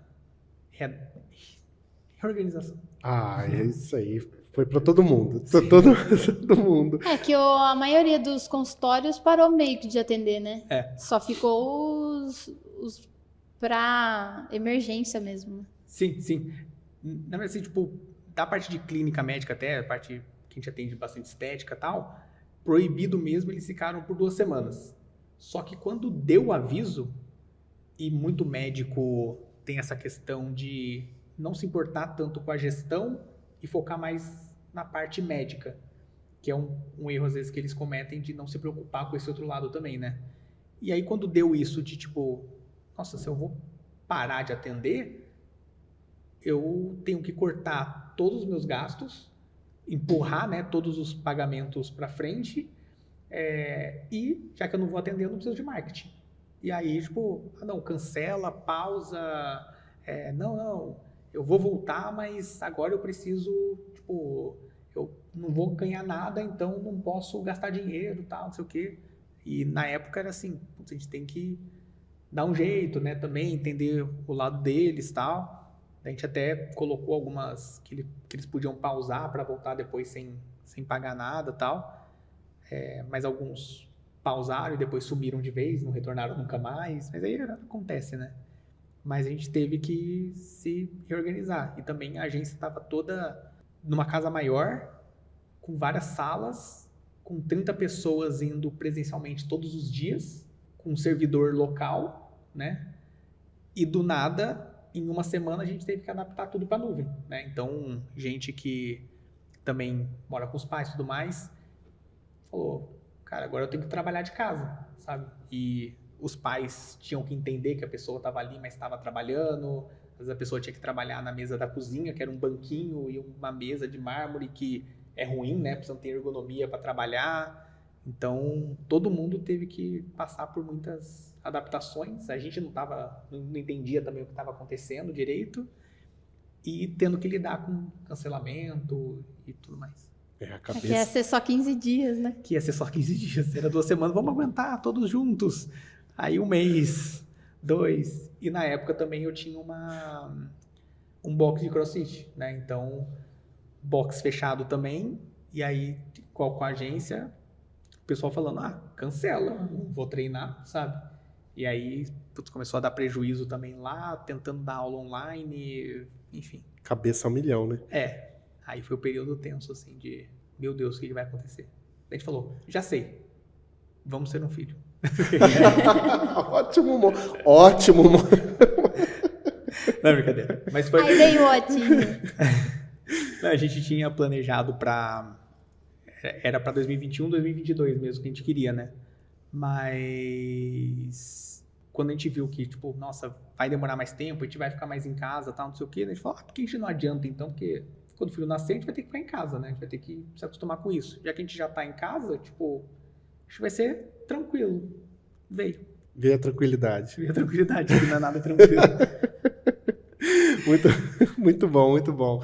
reorganização. É isso aí. Foi para todo mundo. Todo mundo. É que a maioria dos consultórios parou meio que de atender, né? Só ficou os para emergência mesmo. Sim. Na verdade, assim, tipo, da parte de clínica médica até, a parte que a gente atende bastante estética e tal, proibido mesmo, eles ficaram por 2 semanas. Só que quando deu o aviso, e muito médico tem essa questão de não se importar tanto com a gestão e focar mais na parte médica, que é um erro às vezes que eles cometem de não se preocupar com esse outro lado também, né? E aí quando deu isso de tipo, nossa, se eu vou parar de atender, eu tenho que cortar todos os meus gastos, empurrar, né, todos os pagamentos para frente, e já que eu não vou atender, eu não preciso de marketing. E aí, tipo, não, cancela, pausa, não, eu vou voltar, mas agora eu preciso, tipo, eu não vou ganhar nada, então não posso gastar dinheiro, tal, não sei o quê. E na época era assim, a gente tem que dar um jeito, né, também entender o lado deles, tal. A gente até colocou algumas que eles podiam pausar para voltar depois sem pagar nada, tal. Mas alguns pausaram e depois sumiram de vez, não retornaram nunca mais. Mas aí acontece, né? Mas a gente teve que se reorganizar. E também a agência estava toda numa casa maior, com várias salas, com 30 pessoas indo presencialmente todos os dias, com um servidor local, né? E do nada, em uma semana, a gente teve que adaptar tudo para a nuvem, né? Então, gente que também mora com os pais e tudo mais, falou, cara, agora eu tenho que trabalhar de casa, sabe? E os pais tinham que entender que a pessoa estava ali, mas estava trabalhando. Às vezes a pessoa tinha que trabalhar na mesa da cozinha, que era um banquinho e uma mesa de mármore, que é ruim, né? Precisa ter ergonomia para trabalhar. Então, todo mundo teve que passar por muitas adaptações. A gente não entendia também o que estava acontecendo direito. E tendo que lidar com cancelamento e tudo mais. Que ia ser só 15 dias, né? Que ia ser só 15 dias. Era 2 semanas, vamos aguentar todos juntos. Aí 1 mês, 2. E na época também eu tinha um box de CrossFit, né? Então, box fechado também. E aí, com a agência, o pessoal falando, cancela, não vou treinar, sabe? E aí, começou a dar prejuízo também lá, tentando dar aula online, enfim. Cabeça a milhão, né? Aí foi o período tenso, assim, de, meu Deus, o que vai acontecer? A gente falou, já sei, vamos ter um filho. Ótimo. Não é brincadeira. Mas foi... Aí veio o Otinho. Não, a gente tinha planejado era para 2021, 2022 mesmo que a gente queria, né? Mas quando a gente viu que, tipo, nossa, vai demorar mais tempo, a gente vai ficar mais em casa, tal, não sei o quê, a gente falou, por que a gente não adianta então? Porque quando o filho nascer, a gente vai ter que ficar em casa, né? A gente vai ter que se acostumar com isso. Já que a gente já tá em casa, tipo, acho que vai ser tranquilo. Veio a tranquilidade. Veio a tranquilidade, que não é nada tranquilo. Muito bom.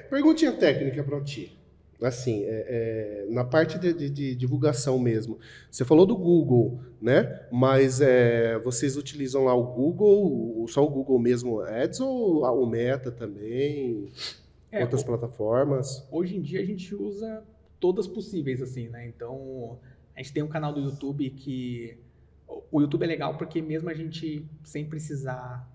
Perguntinha técnica para ti. Assim, na parte de divulgação mesmo. Você falou do Google, né? Mas vocês utilizam lá o Google, só o Google mesmo Ads ou o Meta também? Outras plataformas? Hoje em dia a gente usa todas possíveis, assim, né? Então, a gente tem um canal do YouTube que... O YouTube é legal porque mesmo a gente sem precisar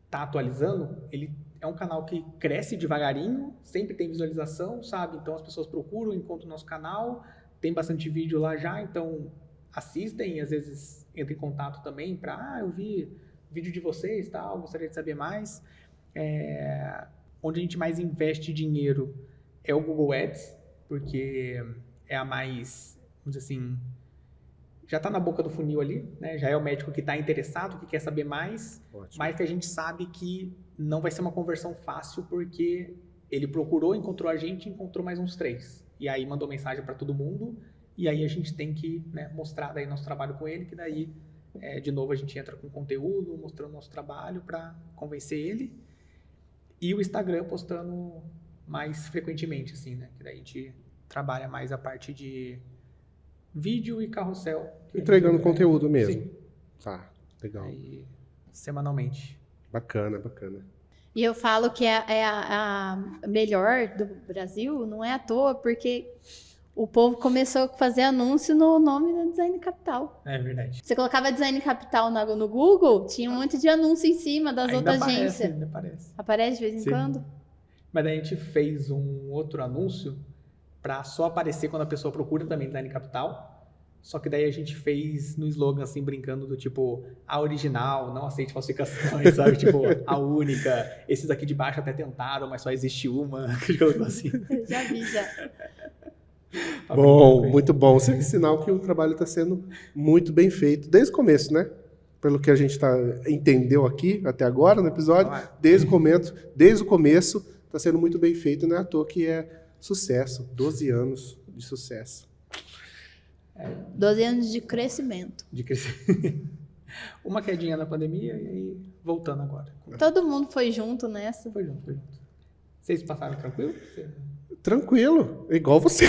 estar atualizando, ele é um canal que cresce devagarinho, sempre tem visualização, sabe? Então as pessoas procuram, encontram o nosso canal, tem bastante vídeo lá já, então assistem e às vezes entram em contato também para, eu vi vídeo de vocês, tal, gostaria de saber mais. Onde a gente mais investe dinheiro é o Google Ads, porque é a mais, vamos dizer assim, já está na boca do funil ali, né? Já é o médico que está interessado, que quer saber mais, mas que a gente sabe que não vai ser uma conversão fácil, porque ele procurou, encontrou a gente, encontrou mais uns 3. E aí mandou mensagem para todo mundo, e aí a gente tem que, né, mostrar daí nosso trabalho com ele, que daí, de novo, a gente entra com conteúdo, mostrando nosso trabalho para convencer ele. E o Instagram postando mais frequentemente, assim, né? Que daí a gente trabalha mais a parte de vídeo e carrossel. Entregando conteúdo mesmo. Sim. Tá, legal. Aí, semanalmente. Bacana. E eu falo que é a melhor do Brasil, não é à toa, porque o povo começou a fazer anúncio no nome da Design Capital. É verdade. Você colocava Design Capital no Google, tinha um monte de anúncio em cima das outras agências. Ainda aparece. Aparece de vez em Sim. quando? Mas daí a gente fez um outro anúncio para só aparecer quando a pessoa procura também Design Capital. Só que daí a gente fez no slogan, assim, brincando do tipo, a original, não aceite falsificações, sabe? Tipo, a única. Esses aqui de baixo até tentaram, mas só existe uma. Assim. Já vi, já. Bom, muito bom. Isso é sinal que o trabalho está sendo muito bem feito, desde o começo, né? Pelo que a gente entendeu aqui, até agora no episódio, desde o começo, está sendo muito bem feito, não é à toa que é sucesso. 12 anos de sucesso. 12 anos de crescimento. Uma quedinha na pandemia e aí voltando agora. Todo mundo foi junto nessa. Foi junto. Vocês passaram tranquilo? Tranquilo, igual você.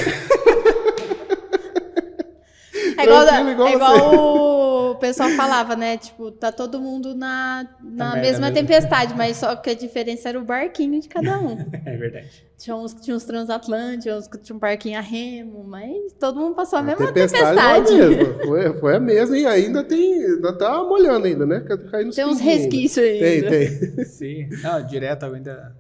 É igual o o pessoal falava, né? Tipo, tá todo mundo na merda mesma mesmo. tempestade, mas só que a diferença era o barquinho de cada um. É verdade. Tinha uns que tinham os transatlânticos, uns que tinham um barquinho a remo, mas todo mundo passou a A mesma tempestade tempestade. foi a mesma. Foi a mesma e ainda tá molhando ainda, né? Caindo Tem uns pinguinhos ainda. resquícios ainda. Tem. Sim. Não, direto eu ainda...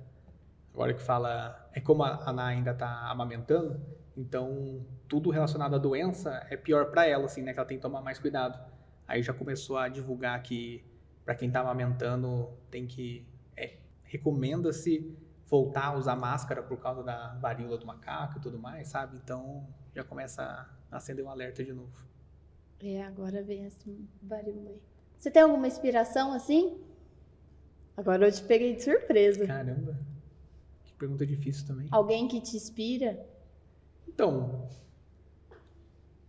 Agora que fala... É como a Ana ainda tá amamentando, então tudo relacionado à doença é pior pra ela, assim, né? Que ela tem que tomar mais cuidado. Aí já começou a divulgar que pra quem tá amamentando tem que... recomenda-se voltar a usar máscara por causa da varíola do macaco e tudo mais, sabe? Então já começa a acender um alerta de novo. Agora vem esse varíola aí. Você tem alguma inspiração assim? Agora eu te peguei de surpresa. Caramba, que pergunta difícil também. Alguém que te inspira? Então,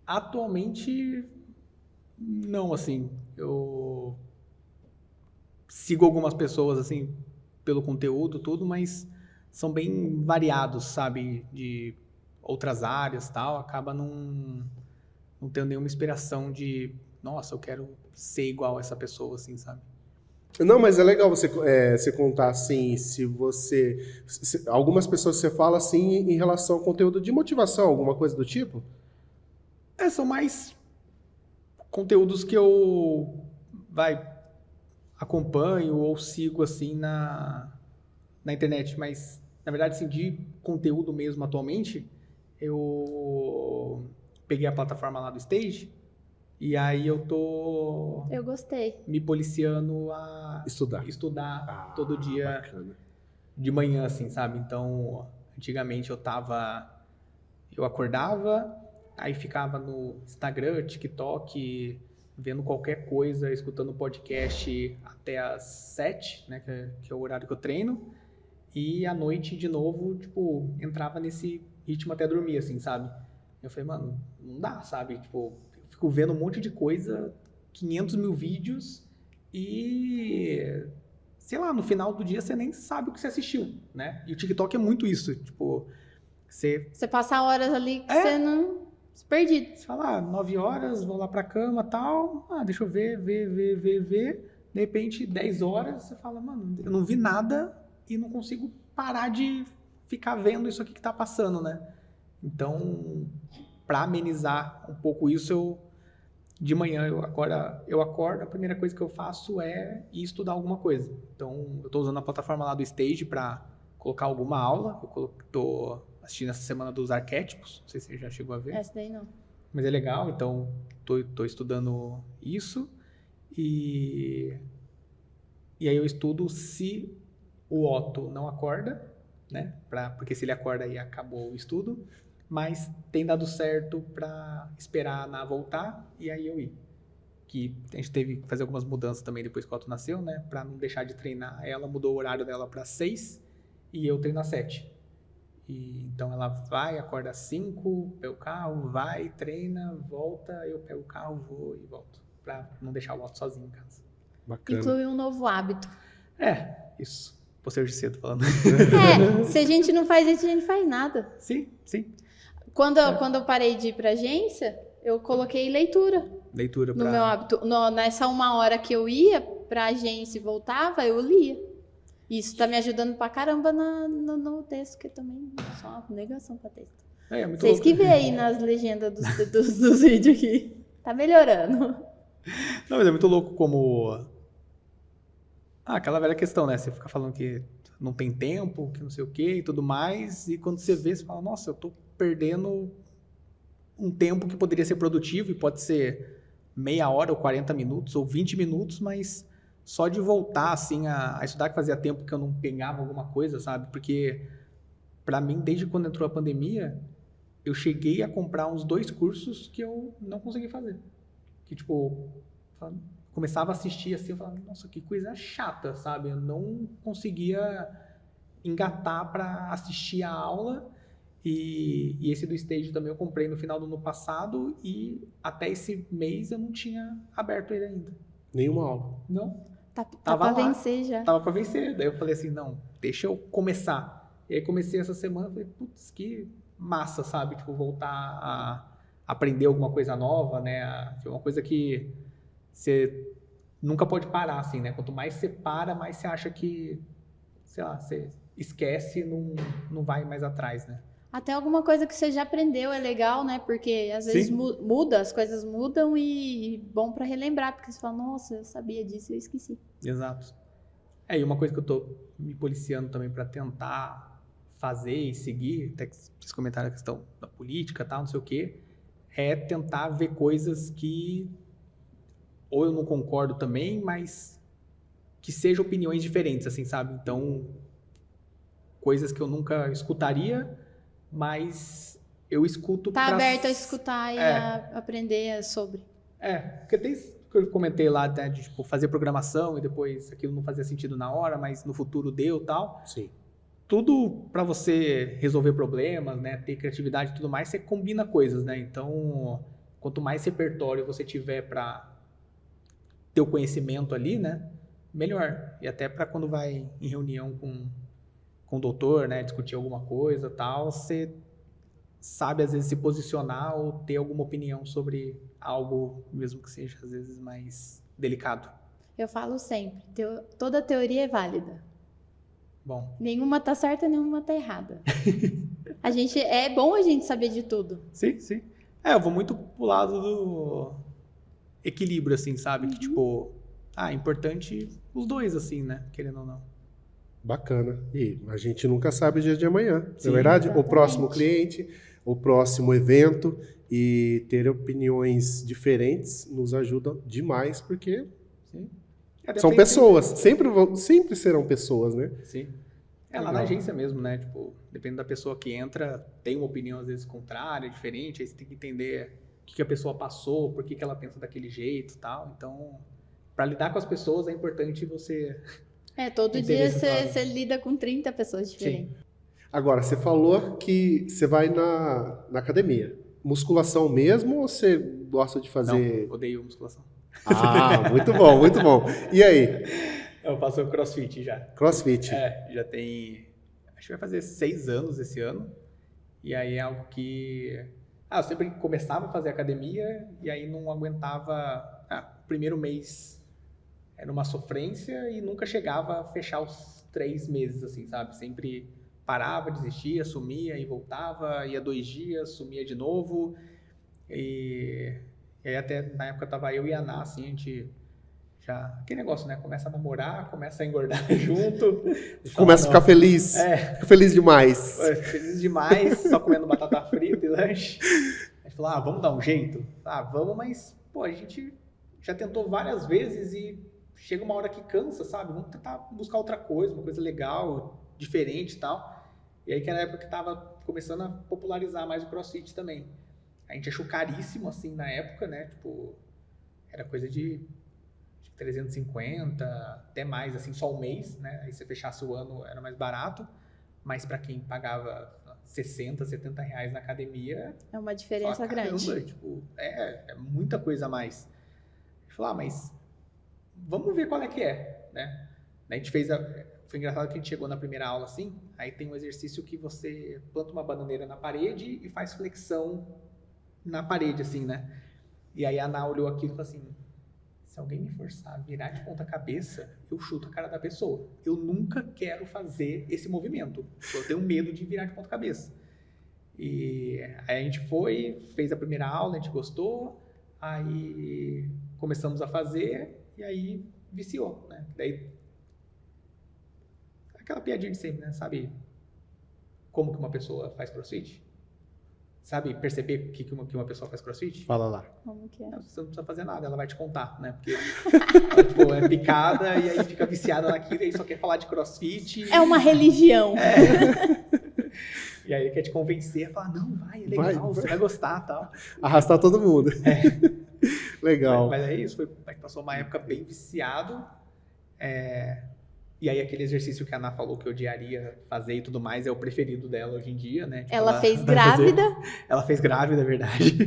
atualmente, não, assim, eu sigo algumas pessoas, assim, pelo conteúdo, tudo, mas são bem variados, sabe, de outras áreas, tal, acaba não tendo nenhuma inspiração de, nossa, eu quero ser igual a essa pessoa, assim, sabe? Não, mas é legal você contar assim, algumas pessoas você fala assim em relação ao conteúdo de motivação, alguma coisa do tipo? São mais conteúdos que eu acompanho ou sigo assim na internet, mas na verdade assim, de conteúdo mesmo atualmente, eu peguei a plataforma lá do Stage e aí eu tô Eu gostei. me policiando a Estudar. todo dia Bacana. de manhã, assim, sabe? Então, antigamente eu acordava, aí ficava no Instagram, TikTok, vendo qualquer coisa, escutando podcast até às 7, né, que é o horário que eu treino, e à noite, de novo, tipo, entrava nesse ritmo até dormir, assim, sabe? Eu falei, mano, não dá, sabe? Tipo, eu fico vendo um monte de coisa, 500 mil vídeos, e... sei lá, no final do dia você nem sabe o que você assistiu, né? E o TikTok é muito isso, tipo, você passa horas ali que você não... perdido. Você fala, 9 horas, vou lá pra cama e tal. Deixa eu ver. De repente, 10 horas, você fala, mano, eu não vi nada e não consigo parar de ficar vendo isso aqui que tá passando, né? Então, pra amenizar um pouco isso, de manhã eu acordo, a primeira coisa que eu faço é ir estudar alguma coisa. Então, eu tô usando a plataforma lá do Stage pra colocar alguma aula. Eu tô assistindo essa semana dos arquétipos, não sei se você já chegou a ver. Essa daí não. Mas é legal, então tô estudando isso e aí eu estudo se o Otto não acorda, né? Porque se ele acorda aí acabou o estudo, mas tem dado certo para esperar a Ana voltar e aí eu ir. Que a gente teve que fazer algumas mudanças também depois que o Otto nasceu, né? Para não deixar de treinar. Ela mudou o horário dela para 6 e eu treino às 7. Então ela vai, acorda às 5, pega o carro, vai, treina, volta, eu pego o carro, vou e volto. Pra não deixar o Otto sozinho em casa. Bacana. Inclui um novo hábito. Isso. Você hoje cedo falando. Se a gente não faz isso, a gente faz nada. Sim. Quando eu parei de ir pra agência, eu coloquei leitura Leitura no meu hábito. Nessa 1 hora que eu ia pra agência e voltava, eu lia. Isso tá me ajudando pra caramba no texto, que também é só uma negação pra texto. É muito Vocês louco. que vê aí nas legendas dos vídeos aqui. Tá melhorando. Não, mas é muito louco como... aquela velha questão, né? Você fica falando que não tem tempo, que não sei o quê e tudo mais, e quando você vê, você fala, nossa, eu tô perdendo um tempo que poderia ser produtivo, e pode ser meia hora, ou 40 minutos, ou 20 minutos, mas só de voltar, assim, a estudar, que fazia tempo que eu não pegava alguma coisa, sabe? Porque, pra mim, desde quando entrou a pandemia, eu cheguei a comprar uns 2 cursos que eu não consegui fazer. Que, tipo, começava a assistir assim, eu falava, nossa, que coisa chata, sabe? Eu não conseguia engatar pra assistir a aula. E esse do Stage também eu comprei no final do ano passado e até esse mês eu não tinha aberto ele ainda. Nenhuma aula. Não. Tá Tava pra lá. vencer já. Tava pra vencer. Daí eu falei assim, não, deixa eu começar. E aí comecei essa semana, falei, putz, que massa, sabe? Tipo, voltar a aprender alguma coisa nova, né? Uma coisa que você nunca pode parar, assim, né? Quanto mais você para, mais você acha que, sei lá, você esquece e não vai mais atrás, né? Até alguma coisa que você já aprendeu é legal, né? Porque às vezes Sim. muda, as coisas mudam e bom pra relembrar, porque você fala, nossa, eu sabia disso e eu esqueci. Exato. E uma coisa que eu tô me policiando também para tentar fazer e seguir, até que vocês comentaram a questão da política e tal, não sei o quê, é tentar ver coisas que ou eu não concordo também, mas que sejam opiniões diferentes, assim, sabe? Então, coisas que eu nunca escutaria, mas eu escuto Tá pra... aberto a escutar e a aprender sobre. Porque tem isso que eu comentei lá, né, de tipo, fazer programação e depois aquilo não fazia sentido na hora, mas no futuro deu e tal. Sim. Tudo para você resolver problemas, né, ter criatividade e tudo mais, você combina coisas, né? Então, quanto mais repertório você tiver para ter o conhecimento ali, né, melhor. E até para quando vai em reunião com o doutor, né, discutir alguma coisa, tal, você sabe às vezes se posicionar ou ter alguma opinião sobre algo, mesmo que seja às vezes mais delicado. Eu falo sempre, toda teoria é válida. Bom, Nenhuma tá certa, nenhuma tá errada. É bom a gente saber de tudo. sim. Eu vou muito pro lado do equilíbrio, assim, sabe? Que, tipo, é importante os dois, assim, né? Querendo ou não. Bacana. E a gente nunca sabe o dia de amanhã, não Sim, é verdade? exatamente. O próximo cliente, o próximo evento, e ter opiniões diferentes nos ajuda demais, porque Sim. Até são pra pessoas, sempre serão pessoas, né? Sim. Lá Legal. na agência mesmo, né? Tipo, dependendo da pessoa que entra, tem uma opinião às vezes contrária, diferente, aí você tem que entender o que a pessoa passou, por que ela pensa daquele jeito e tal. Então, para lidar com as pessoas é importante você... Todo Entender dia esse lado. você lida com 30 pessoas diferentes. Agora, você falou que você vai na academia. Musculação mesmo ou você gosta de fazer... Não, odeio musculação. Ah, muito bom, muito bom. E aí? Eu faço crossfit já. CrossFit. Já tem... Acho que vai fazer 6 anos esse ano. E aí é algo que... eu sempre começava a fazer academia e aí não aguentava... o primeiro mês era uma sofrência e nunca chegava a fechar os 3 meses, assim, sabe? Sempre parava, desistia, sumia e voltava, ia 2 dias, sumia de novo. E aí até na época tava eu e a Ana, assim, a gente... Já, aquele negócio, né? Começa a namorar, começa a engordar junto. Começa a ficar feliz. Fica feliz demais. Feliz demais, só comendo batata frita e lanche. A gente falou, vamos dar um jeito? Vamos, mas, pô, a gente já tentou várias vezes e chega uma hora que cansa, sabe? Vamos tentar buscar outra coisa, uma coisa legal, diferente e tal. E aí que era a época que tava começando a popularizar mais o CrossFit também. A gente achou caríssimo, assim, na época, né? Tipo, era coisa de 350, até mais, assim, só o mês, né? Aí se você fechasse o ano era mais barato, mas para quem pagava 60, 70 reais na academia... É uma diferença grande. Tipo, é muita coisa a mais. A gente falou, mas vamos ver qual é que é, né? A gente fez Foi engraçado que a gente chegou na primeira aula, assim, aí tem um exercício que você planta uma bananeira na parede e faz flexão na parede, assim, né? E aí a Ana olhou aquilo e falou assim... Se alguém me forçar a virar de ponta cabeça, eu chuto a cara da pessoa. Eu nunca quero fazer esse movimento. Eu tenho medo de virar de ponta cabeça. E aí a gente fez a primeira aula, a gente gostou, aí começamos a fazer e aí viciou, né? Daí, aquela piadinha de sempre, né? Sabe como que uma pessoa faz crossfit? Sabe perceber que uma pessoa faz crossfit? Fala lá. Como que é? Você não precisa fazer nada, ela vai te contar, né? Porque ela, tipo, é picada e aí fica viciada naquilo e aí só quer falar de crossfit. É uma religião. E aí quer te convencer a falar, não, vai, é legal, você vai gostar e tal. Arrastar todo mundo. Legal. Mas é isso, a gente passou uma época bem viciado. E aí aquele exercício que a Ana falou que eu odiaria fazer e tudo mais é o preferido dela hoje em dia, né? Tipo, Ela fez grávida. Ela fez grávida, é verdade.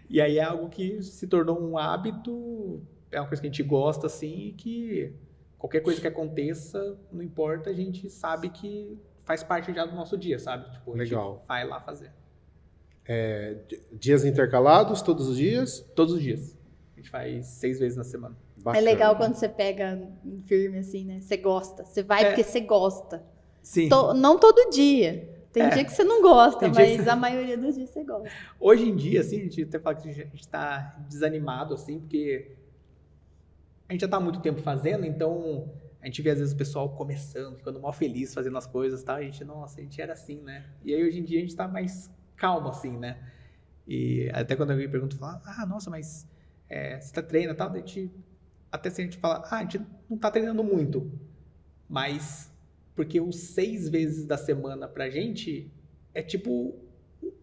E aí é algo que se tornou um hábito, é uma coisa que a gente gosta, assim, e que qualquer coisa que aconteça, não importa, a gente sabe que faz parte já do nosso dia, sabe? Tipo, a gente vai lá fazer. Dias intercalados, todos os dias? Todos os dias. A gente faz 6 vezes na semana. É Bacana. legal quando você pega firme assim, né? Você gosta. Você vai porque você gosta. Sim. Não todo dia. Tem dia que você não gosta, Tem dia mas que- a maioria dos dias você gosta. Hoje em dia, assim, a gente até fala que a gente tá desanimado, assim, porque a gente já tá há muito tempo fazendo, então a gente vê às vezes o pessoal começando, ficando mal feliz fazendo as coisas e tal, e a gente, nossa, a gente era assim, né? E aí hoje em dia a gente tá mais calmo, assim, né? E até quando alguém pergunta, fala, nossa, mas você tá treinando e tal, daí a gente, até se a gente fala, a gente não tá treinando muito, mas porque os 6 vezes da semana pra gente é tipo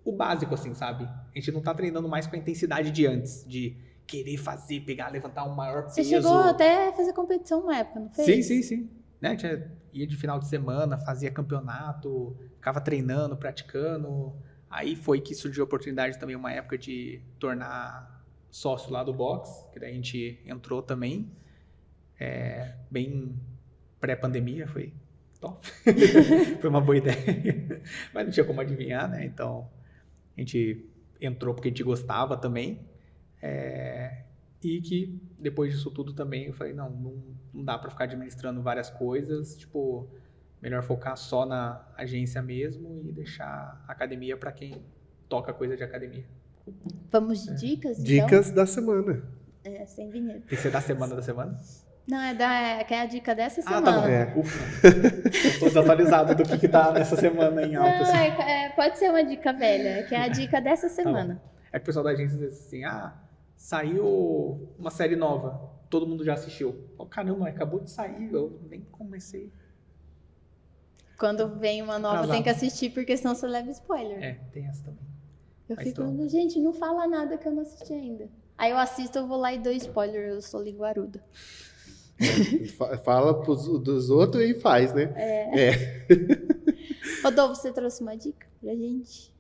o básico, assim, sabe? A gente não tá treinando mais com a intensidade de antes, de querer fazer, pegar, levantar um maior peso. Você chegou até a fazer competição uma época, não fez? Sim. Né? A gente ia de final de semana, fazia campeonato, ficava treinando, praticando. Aí foi que surgiu a oportunidade também, uma época de tornar sócio lá do box, que daí a gente entrou também, bem pré-pandemia, foi top. Foi uma boa ideia, mas não tinha como adivinhar, né? Então, a gente entrou porque a gente gostava também. E que depois disso tudo também eu falei, não dá pra ficar administrando várias coisas, tipo, melhor focar só na agência mesmo e deixar a academia pra quem toca coisa de academia. Vamos de dicas, Dicas da semana. então? Sem vinheta. Tem que ser da semana. Não, que é a dica dessa Tá semana. bom. É. Ufa. Eu tô desatualizado do que tá nessa semana em alta. Não, Assim. pode ser uma dica velha, que é a dica dessa semana. É que o pessoal da agência diz assim, saiu uma série nova, todo mundo já assistiu. Caramba, acabou de sair, eu nem comecei. Quando vem uma nova, Atrasado. tem que assistir, porque senão você leva spoiler. Tem essa também. Eu Mas fico, então- gente, não fala nada que eu não assisti ainda. Aí eu assisto, eu vou lá e dou spoiler, eu sou linguaruda. Fala dos outros e faz, né? Rodolfo, você trouxe uma dica pra gente?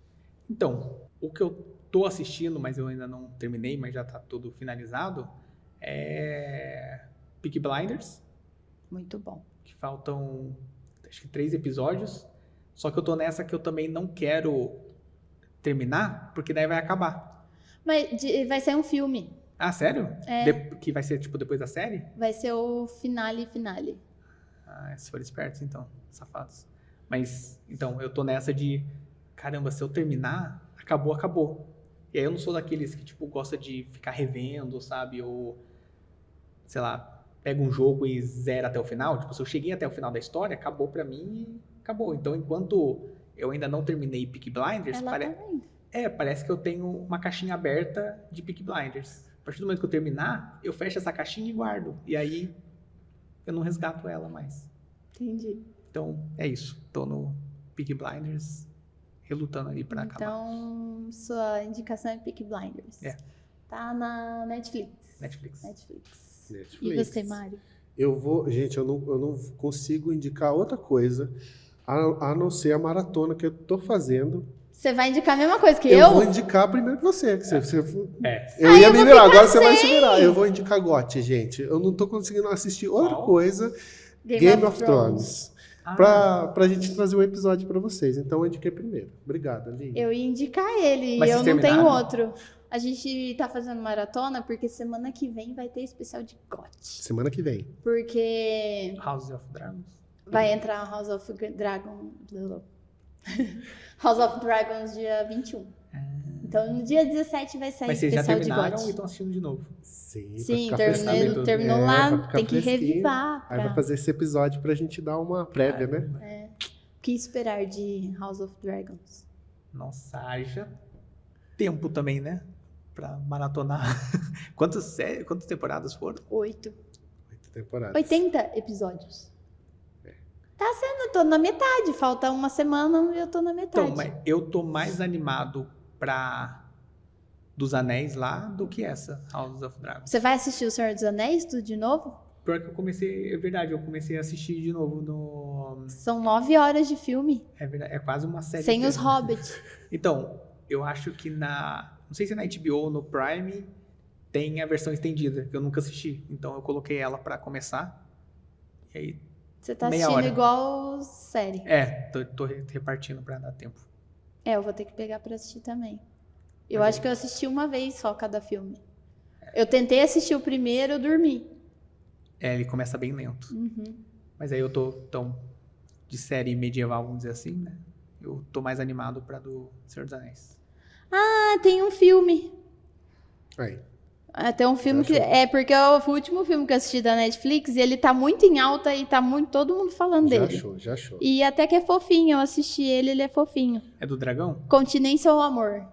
Então, o que eu tô assistindo, mas eu ainda não terminei, mas já tá tudo finalizado, é Peaky Blinders, Muito bom. que faltam, acho que 3 episódios, só que eu tô nessa que eu também não quero terminar, porque daí vai acabar. Mas vai ser um filme. Ah, sério? É. Que vai ser, tipo, depois da série? Vai ser o finale. Se for espertos, então, safados. Mas, então, eu tô nessa de, caramba, se eu terminar, acabou. E aí eu não sou daqueles que, tipo, gosta de ficar revendo, sabe? Ou, sei lá, pega um jogo e zera até o final. Tipo, se eu cheguei até o final da história, acabou pra mim e acabou. Então, enquanto eu ainda não terminei Peaky Blinders, Ela também. parece que eu tenho uma caixinha aberta de Peaky Blinders. A partir do momento que eu terminar, eu fecho essa caixinha e guardo. E aí, eu não resgato ela mais. Entendi. Então, é isso. Tô no Peaky Blinders, relutando ali pra acabar. Então, sua indicação é Peaky Blinders. Tá na Netflix. Netflix. E você, Mário? Gente, eu não consigo indicar outra coisa a não ser a maratona que eu tô fazendo. Você vai indicar a mesma coisa que Eu eu? vou indicar primeiro que você. Eu Aí ia eu me vou virar, ficar agora você vai se sem. virar. Eu vou indicar GOT, gente. Eu não tô conseguindo assistir outra Qual? coisa. Game of Thrones. Pra gente trazer um episódio pra vocês. Então eu indiquei primeiro. Obrigado, Aline. Eu ia indicar ele, Mas eu vocês não tenho terminaram? outro. A gente tá fazendo maratona porque semana que vem vai ter especial de GOT. Semana que vem. Porque House of Dragons. vai entrar House of Dragon. House of Dragons dia 21. Então no dia 17 vai sair Mas vocês já especial de terminaram GOT. e estão assistindo de novo. Sim, Sim, pra ficar fresquinho. terminou pra lá, ficar tem que fresquinho. revivar. Aí vai fazer esse episódio pra gente dar uma prévia, né? O que esperar de House of Dragons? Nossa, haja tempo também, né? Pra maratonar. Quantas temporadas foram? 8. 8 temporadas. 80 episódios. Tá sendo, eu tô na metade. Falta uma semana e eu tô na metade. Então, mas eu tô mais animado pra dos Anéis lá do que essa, House of Dragons. Você vai assistir O Senhor dos Anéis tudo de novo? Pior que eu comecei, é verdade, eu comecei a assistir de novo no... São 9 horas de filme. É verdade, é quase uma série. Sem os inteira. hobbits. Então, eu acho que não sei se é na HBO ou no Prime, tem a versão estendida, que eu nunca assisti. Então eu coloquei ela pra começar. E aí, Você tá Meia assistindo hora. igual série. tô repartindo pra dar tempo. Eu vou ter que pegar pra assistir também. Eu Mas acho que eu assisti uma vez só cada filme. Eu tentei assistir o primeiro, eu dormi. Ele começa bem lento. Mas aí eu tô tão de série medieval, vamos dizer assim, né? Eu tô mais animado pra do Senhor dos Anéis. Ah, tem um filme. Aí. Tem um filme que... É porque é o último filme que eu assisti da Netflix e ele tá muito em alta e tá muito... Todo mundo falando dele. Já achou. E até que é fofinho, eu assisti ele é fofinho. É do dragão? Continência ou Amor.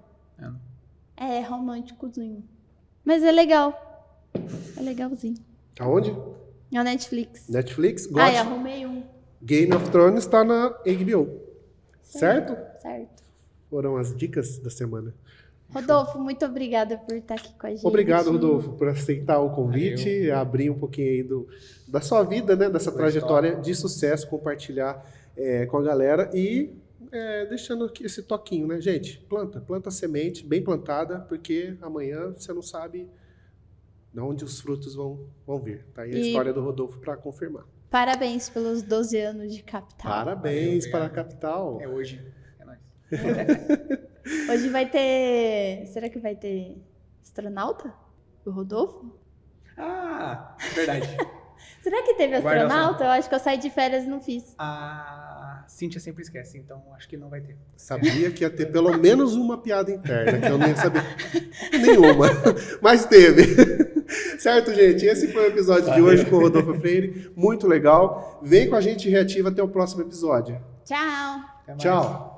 É românticozinho. Mas é legal. É legalzinho. Aonde? É a Netflix. Netflix? Ai, arrumei um. Game of Thrones tá na HBO. Certo? Certo. Foram as dicas da semana. Rodolfo, muito obrigada por estar aqui com a gente. Obrigado, Rodolfo, por aceitar o convite, abrir um pouquinho aí da sua vida, né? Dessa trajetória de sucesso, compartilhar com a galera e deixando aqui esse toquinho, né? Gente, planta semente, bem plantada, porque amanhã você não sabe de onde os frutos vão vir. Tá aí a história do Rodolfo para confirmar. Parabéns pelos 12 anos de Capital. Parabéns para a Capital. É hoje. É nóis. Hoje vai ter... Será que vai ter astronauta? O Rodolfo? Ah, verdade. Será que teve astronauta? Eu acho que eu saí de férias e não fiz. A Cíntia sempre esquece, então acho que não vai ter. Sabia que ia ter pelo menos uma piada interna, que eu não ia saber nenhuma, mas teve. Certo, gente? Esse foi o episódio de hoje com o Rodolfo Freire. Muito legal. Vem com a gente, Reativa, até o próximo episódio. Tchau. Até mais. Tchau.